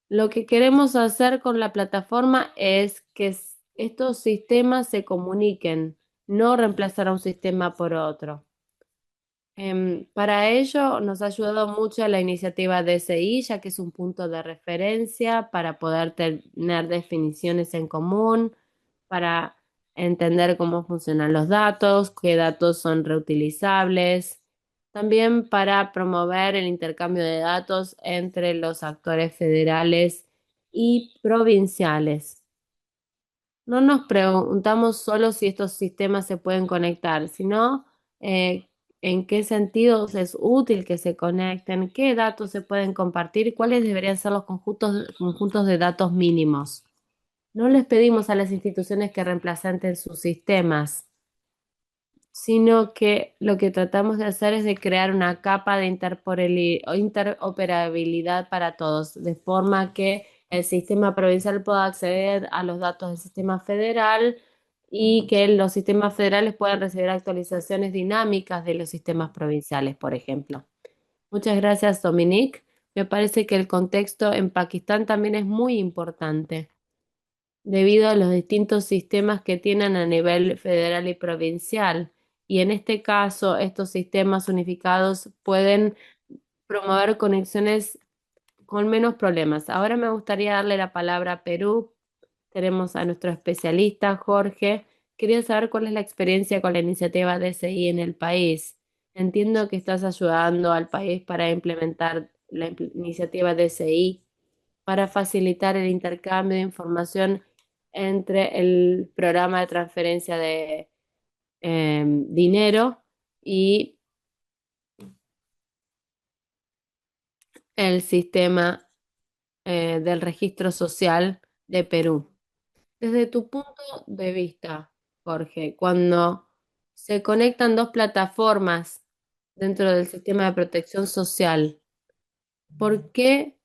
lo que queremos hacer con la plataforma es que estos sistemas se comuniquen, no reemplazar a un sistema por otro. Para ello nos ha ayudado mucho la iniciativa DSI, ya que es un punto de referencia para poder tener definiciones en común, para entender cómo funcionan los datos, qué datos son reutilizables, también para promover el intercambio de datos entre los actores federales y provinciales. No nos preguntamos solo si estos sistemas se pueden conectar, sino en qué sentidos es útil que se conecten, qué datos se pueden compartir y cuáles deberían ser los conjuntos de datos mínimos. No les pedimos a las instituciones que reemplacen sus sistemas, sino que lo que tratamos de hacer es de crear una capa de interoperabilidad para todos, de forma que el sistema provincial pueda acceder a los datos del sistema federal y que los sistemas federales puedan recibir actualizaciones dinámicas de los sistemas provinciales, por ejemplo. Muchas gracias, Dominique. Me parece que el contexto en Pakistán también es muy importante debido a los distintos sistemas que tienen a nivel federal y provincial. Y en este caso, estos sistemas unificados pueden promover conexiones con menos problemas. Ahora me gustaría darle la palabra a Perú. Tenemos a nuestro especialista, Jorge. Quería saber cuál es la experiencia con la iniciativa DCI en el país. Entiendo que estás ayudando al país para implementar la iniciativa DCI para facilitar el intercambio de información entre el programa de transferencia de dinero y el sistema del registro social de Perú. Desde tu punto de vista, Jorge, cuando se conectan dos plataformas dentro del sistema de protección social, ¿por qué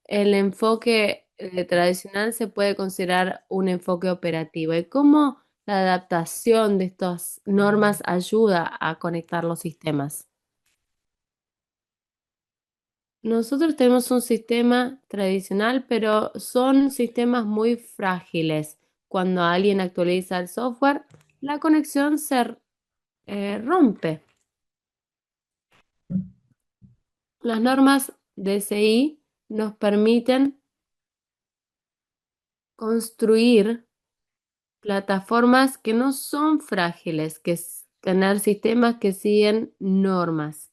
el enfoque tradicional se puede considerar un enfoque operativo? ¿Y cómo la adaptación de estas normas ayuda a conectar los sistemas? Nosotros tenemos un sistema tradicional, pero son sistemas muy frágiles. Cuando alguien actualiza el software, la conexión se rompe. Las normas DCI nos permiten construir plataformas que no son frágiles, tener sistemas que siguen normas.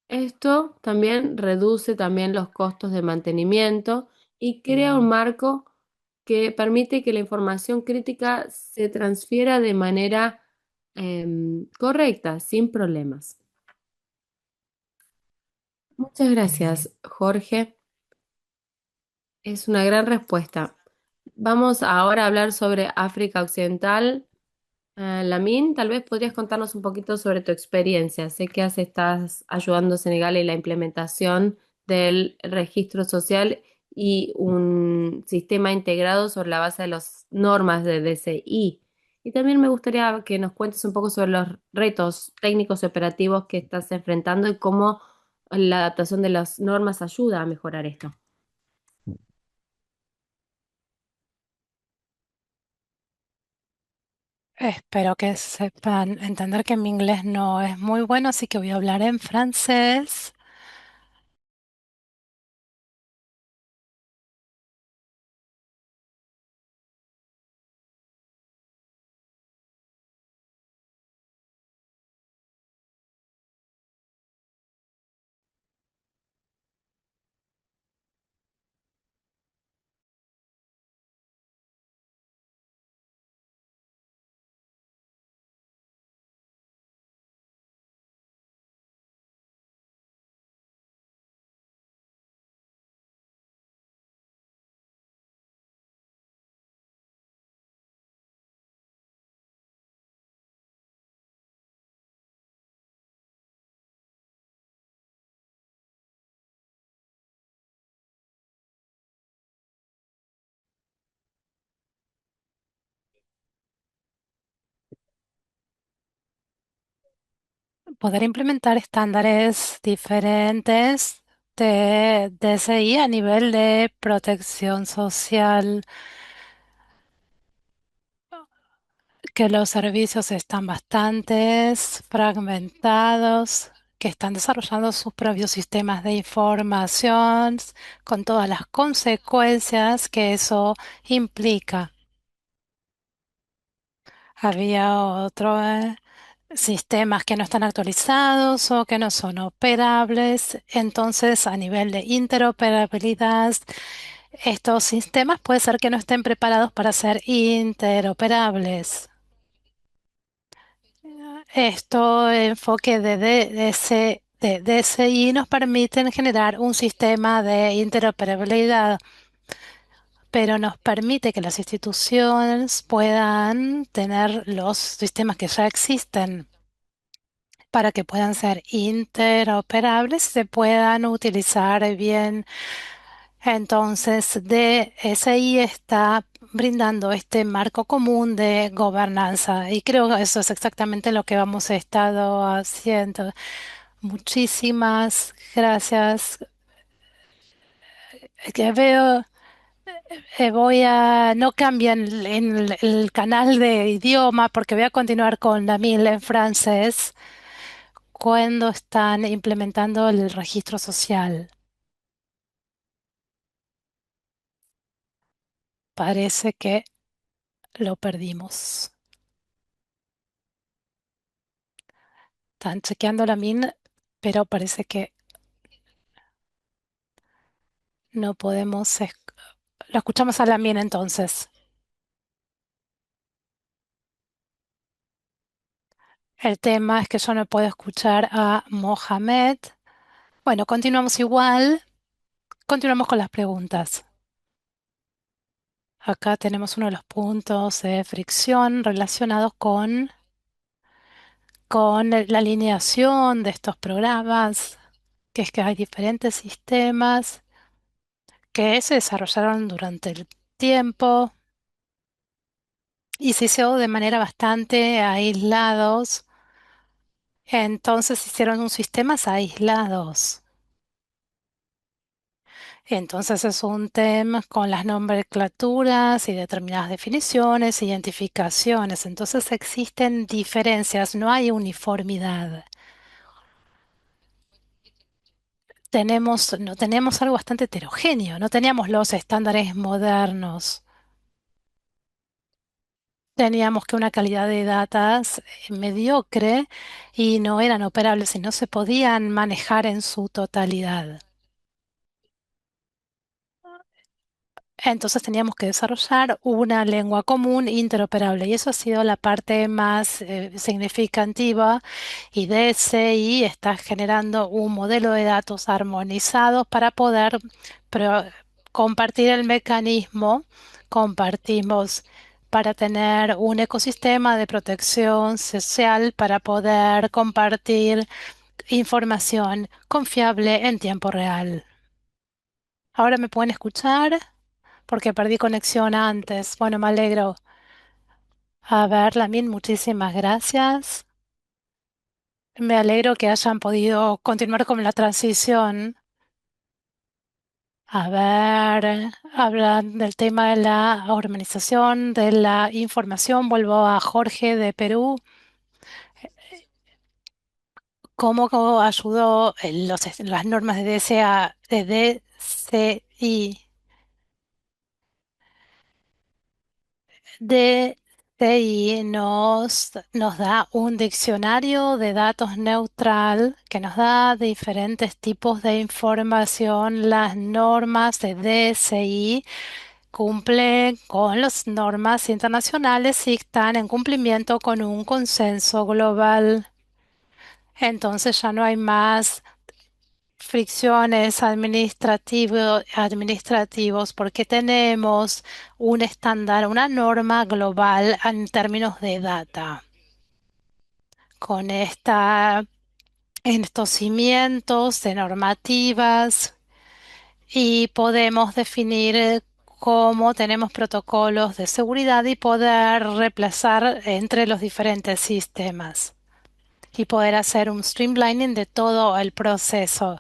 Esto también reduce también los costos de mantenimiento y crea un marco que permite que la información crítica se transfiera de manera correcta, sin problemas. Muchas gracias, Jorge. Es una gran respuesta. Vamos ahora a hablar sobre África Occidental. Lamin, tal vez podrías contarnos un poquito sobre tu experiencia. Sé que estás ayudando a Senegal en la implementación del registro social y un sistema integrado sobre la base de las normas de DCI. Y también me gustaría que nos cuentes un poco sobre los retos técnicos y operativos que estás enfrentando y cómo la adaptación de las normas ayuda a mejorar esto. Espero que sepan entender que mi inglés no es muy bueno, así que voy a hablar en francés. Poder implementar estándares diferentes de DSI a nivel de protección social, que los servicios están bastante fragmentados, que están desarrollando sus propios sistemas de información con todas las consecuencias que eso implica. Había otro, sistemas que no están actualizados o que no son operables. Entonces, a nivel de interoperabilidad, estos sistemas puede ser que no estén preparados para ser interoperables. Esto enfoque de DSI nos permiten generar un sistema de interoperabilidad, pero nos permite que las instituciones puedan tener los sistemas que ya existen para que puedan ser interoperables y se puedan utilizar bien. Entonces, DSI está brindando este marco común de gobernanza y creo que eso es exactamente lo que vamos a estado haciendo. Muchísimas gracias. Que veo, no cambian el canal de idioma porque voy a continuar con la mil en francés cuando están implementando el registro social. Parece que lo perdimos. Están chequeando la min, pero parece que no podemos. Lo escuchamos a la min entonces. El tema es que yo no puedo escuchar a Mohamed. Bueno, continuamos igual. Continuamos con las preguntas. Acá tenemos uno de los puntos de fricción relacionados con la alineación de estos programas, que es que hay diferentes sistemas que se desarrollaron durante el tiempo y se hizo de manera bastante aislados. Entonces hicieron un sistemas aislados. Entonces es un tema con las nomenclaturas y determinadas definiciones, identificaciones. Entonces existen diferencias, no hay uniformidad. No tenemos algo bastante heterogéneo, no teníamos los estándares modernos. Teníamos que una calidad de datos mediocre y no eran operables y no se podían manejar en su totalidad. Entonces teníamos que desarrollar una lengua común interoperable y eso ha sido la parte más significativa y DSI está generando un modelo de datos armonizados para poder pro- compartir el mecanismo. Compartimos para tener un ecosistema de protección social para poder compartir información confiable en tiempo real. ¿Ahora me pueden escuchar? Porque perdí conexión antes. Bueno, me alegro. A ver, Lamin, muchísimas gracias. Me alegro que hayan podido continuar con la transición. A ver, hablan del tema de la organización de la información. Vuelvo a Jorge de Perú. ¿Cómo ayudó las normas de DCI? DCI nos da un diccionario de datos neutral que nos da diferentes tipos de información. Las normas de DCI cumplen con las normas internacionales y están en cumplimiento con un consenso global. Entonces ya no hay más fricciones administrativos porque tenemos un estándar, una norma global en términos de data. Con en estos cimientos de normativas y podemos definir cómo tenemos protocolos de seguridad y poder reemplazar entre los diferentes sistemas y poder hacer un streamlining de todo el proceso.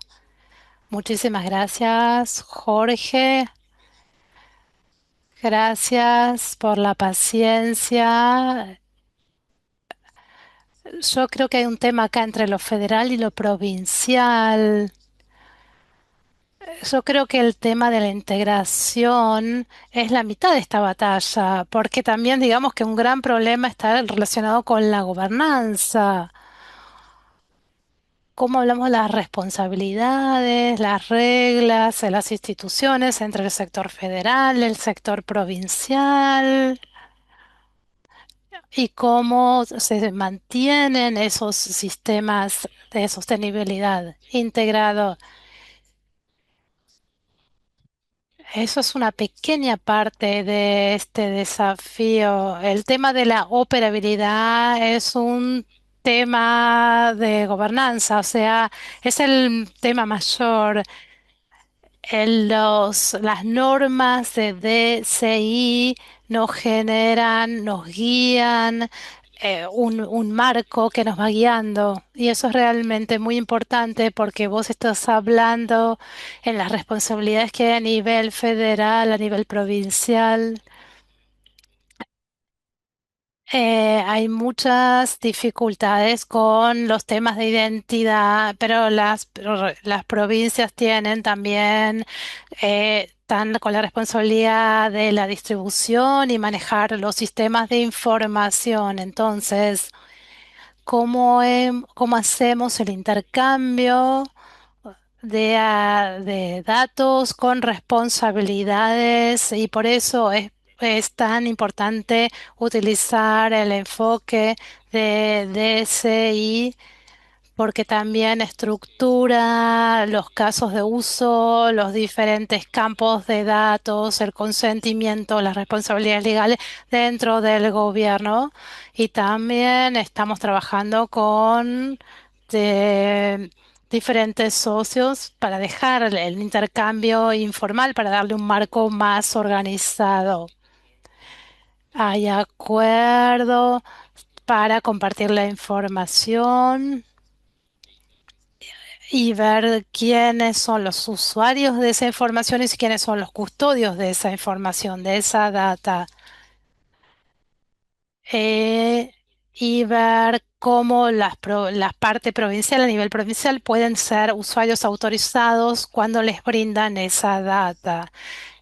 Muchísimas gracias, Jorge. Gracias por la paciencia. Yo creo que hay un tema acá entre lo federal y lo provincial. Yo creo que el tema de la integración es la mitad de esta batalla, porque también digamos que un gran problema está relacionado con la gobernanza. Cómo hablamos de las responsabilidades, las reglas de las instituciones entre el sector federal, el sector provincial. y cómo se mantienen esos sistemas de sostenibilidad integrados. Eso es una pequeña parte de este desafío. El tema de la operabilidad es un tema de gobernanza, o sea, es el tema mayor. Las normas de DCI nos generan, nos guían, un marco que nos va guiando. Y eso es realmente muy importante porque vos estás hablando en las responsabilidades que hay a nivel federal, a nivel provincial. Hay muchas dificultades con los temas de identidad, pero las provincias tienen también, están con la responsabilidad de la distribución y manejar los sistemas de información. Entonces, ¿cómo hacemos el intercambio de datos con responsabilidades? Y por eso es tan importante utilizar el enfoque de DSI, porque también estructura los casos de uso, los diferentes campos de datos, el consentimiento, las responsabilidades legales dentro del gobierno. Y también estamos trabajando con diferentes socios para dejar el intercambio informal, para darle un marco más organizado. Hay acuerdo para compartir la información y ver quiénes son los usuarios de esa información y quiénes son los custodios de esa información, de esa data. eh, y ver cómo las partes provinciales, a nivel provincial, pueden ser usuarios autorizados cuando les brindan esa data.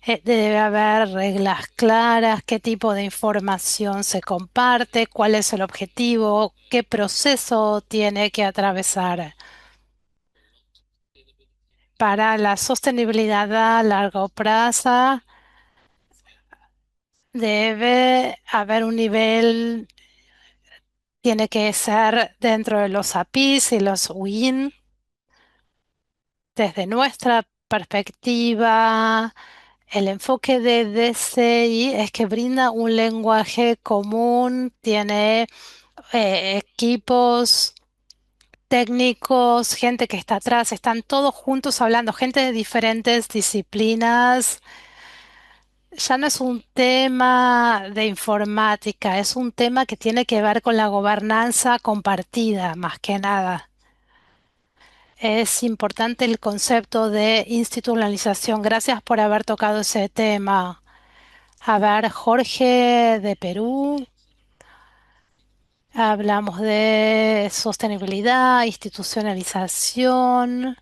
Debe haber reglas claras, qué tipo de información se comparte, cuál es el objetivo, qué proceso tiene que atravesar. Para la sostenibilidad a largo plazo, debe haber un nivel, tiene que ser dentro de los APIs y los WIN. Desde nuestra perspectiva, el enfoque de DCI es que brinda un lenguaje común, tiene equipos técnicos, gente que está atrás, están todos juntos hablando, gente de diferentes disciplinas. Ya no es un tema de informática, es un tema que tiene que ver con la gobernanza compartida, más que nada. Es importante el concepto de institucionalización. Gracias por haber tocado ese tema. A ver, Jorge de Perú, hablamos de sostenibilidad, institucionalización.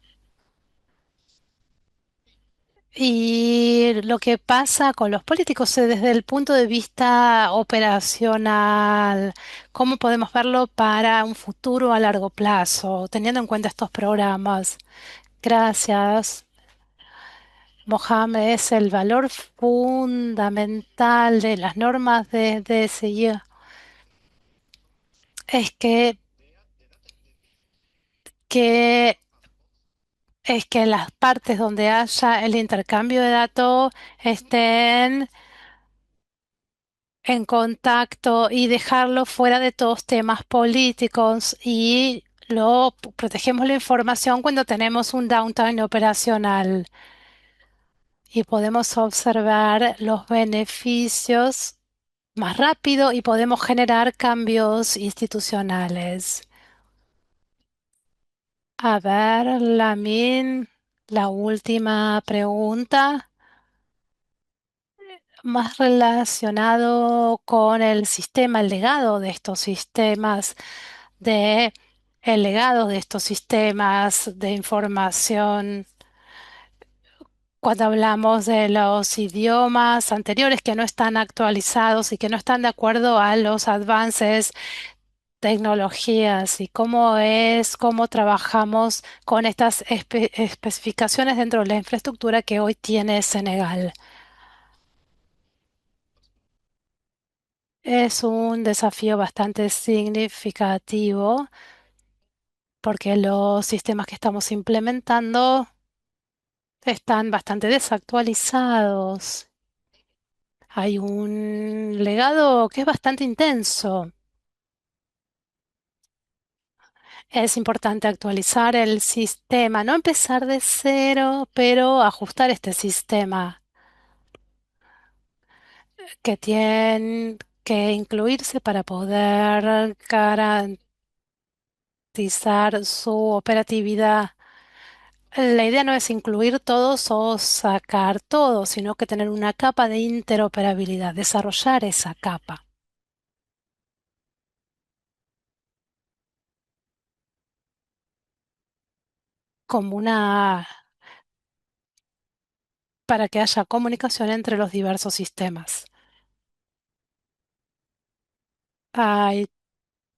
Y lo que pasa con los políticos desde el punto de vista operacional, ¿cómo podemos verlo para un futuro a largo plazo, teniendo en cuenta estos programas? Gracias. Mohamed, es el valor fundamental de las normas de DSI. Es que, es que las partes donde haya el intercambio de datos estén en contacto y dejarlo fuera de todos temas políticos y protegemos la información cuando tenemos un downtime operacional y podemos observar los beneficios más rápido y podemos generar cambios institucionales. A ver, Lamin, la última pregunta, más relacionado con el sistema, el legado de estos sistemas, de el legado de estos sistemas de información. Cuando hablamos de los idiomas anteriores que no están actualizados y que no están de acuerdo a los avances, tecnologías y cómo trabajamos con estas especificaciones dentro de la infraestructura que hoy tiene Senegal. Es un desafío bastante significativo porque los sistemas que estamos implementando están bastante desactualizados. Hay un legado que es bastante intenso. Es importante actualizar el sistema, no empezar de cero, pero ajustar este sistema que tiene que incluirse para poder garantizar su operatividad. La idea no es incluir todos o sacar todos, sino que tener una capa de interoperabilidad, desarrollar esa capa como una para que haya comunicación entre los diversos sistemas. Ahí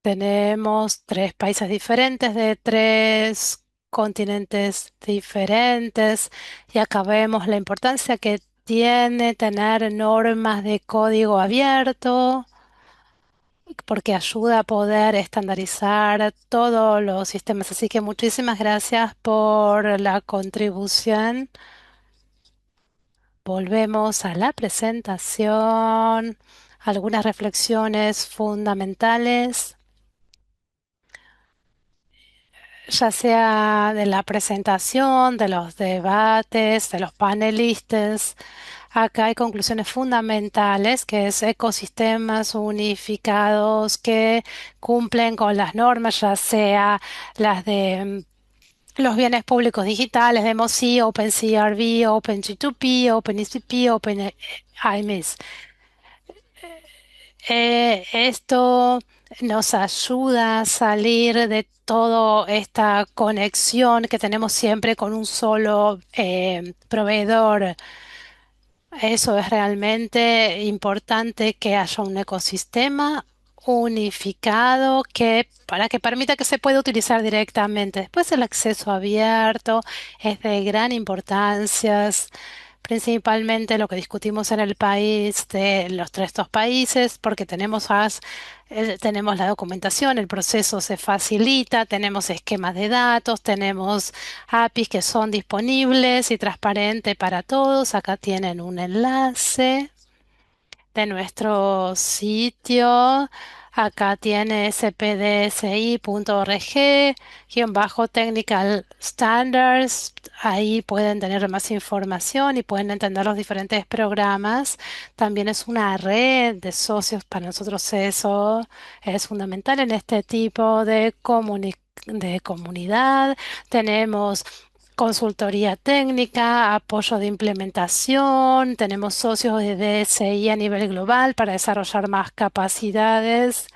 tenemos tres países diferentes de tres continentes diferentes y acá vemos la importancia que tiene tener normas de código abierto porque ayuda a poder estandarizar todos los sistemas. Así que muchísimas gracias por la contribución. Volvemos a la presentación. Algunas reflexiones fundamentales, ya sea de la presentación, de los debates, de los panelistas. Acá hay conclusiones fundamentales, que es ecosistemas unificados que cumplen con las normas, ya sea las de los bienes públicos digitales de MOSI, OpenCRV, OpenG2P, OpenECP, OpenIMIS. Esto nos ayuda a salir de toda esta conexión que tenemos siempre con un solo proveedor. Eso es realmente importante que haya un ecosistema unificado para que permita que se pueda utilizar directamente. Después el acceso abierto es de gran importancia, principalmente lo que discutimos en el país de los tres estos países, porque tenemos la documentación, el proceso se facilita, tenemos esquemas de datos, tenemos APIs que son disponibles y transparentes para todos. Acá tienen un enlace de nuestro sitio. Acá tiene spdsi.org, bajo Technical Standards. Ahí pueden tener más información y pueden entender los diferentes programas. También es una red de socios. Para nosotros eso es fundamental en este tipo de comunidad. Tenemos consultoría técnica, apoyo de implementación, tenemos socios de DSI a nivel global para desarrollar más capacidades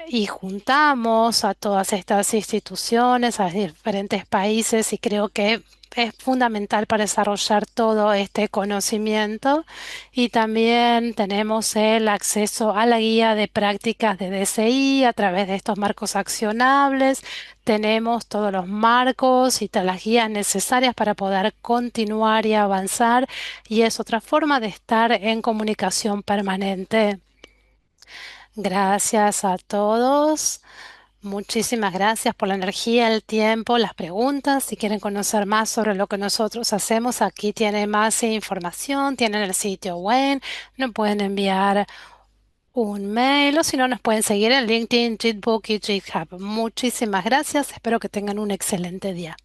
y juntamos a todas estas instituciones, a diferentes países y creo que es fundamental para desarrollar todo este conocimiento y también tenemos el acceso a la guía de prácticas de DCI a través de estos marcos accionables. Tenemos todos los marcos y todas las guías necesarias para poder continuar y avanzar y es otra forma de estar en comunicación permanente. Gracias a todos. Muchísimas gracias por la energía, el tiempo, las preguntas. Si quieren conocer más sobre lo que nosotros hacemos, aquí tienen más información, tienen el sitio web, nos pueden enviar un mail o si no, nos pueden seguir en LinkedIn, Gitbook y GitHub. Muchísimas gracias. Espero que tengan un excelente día.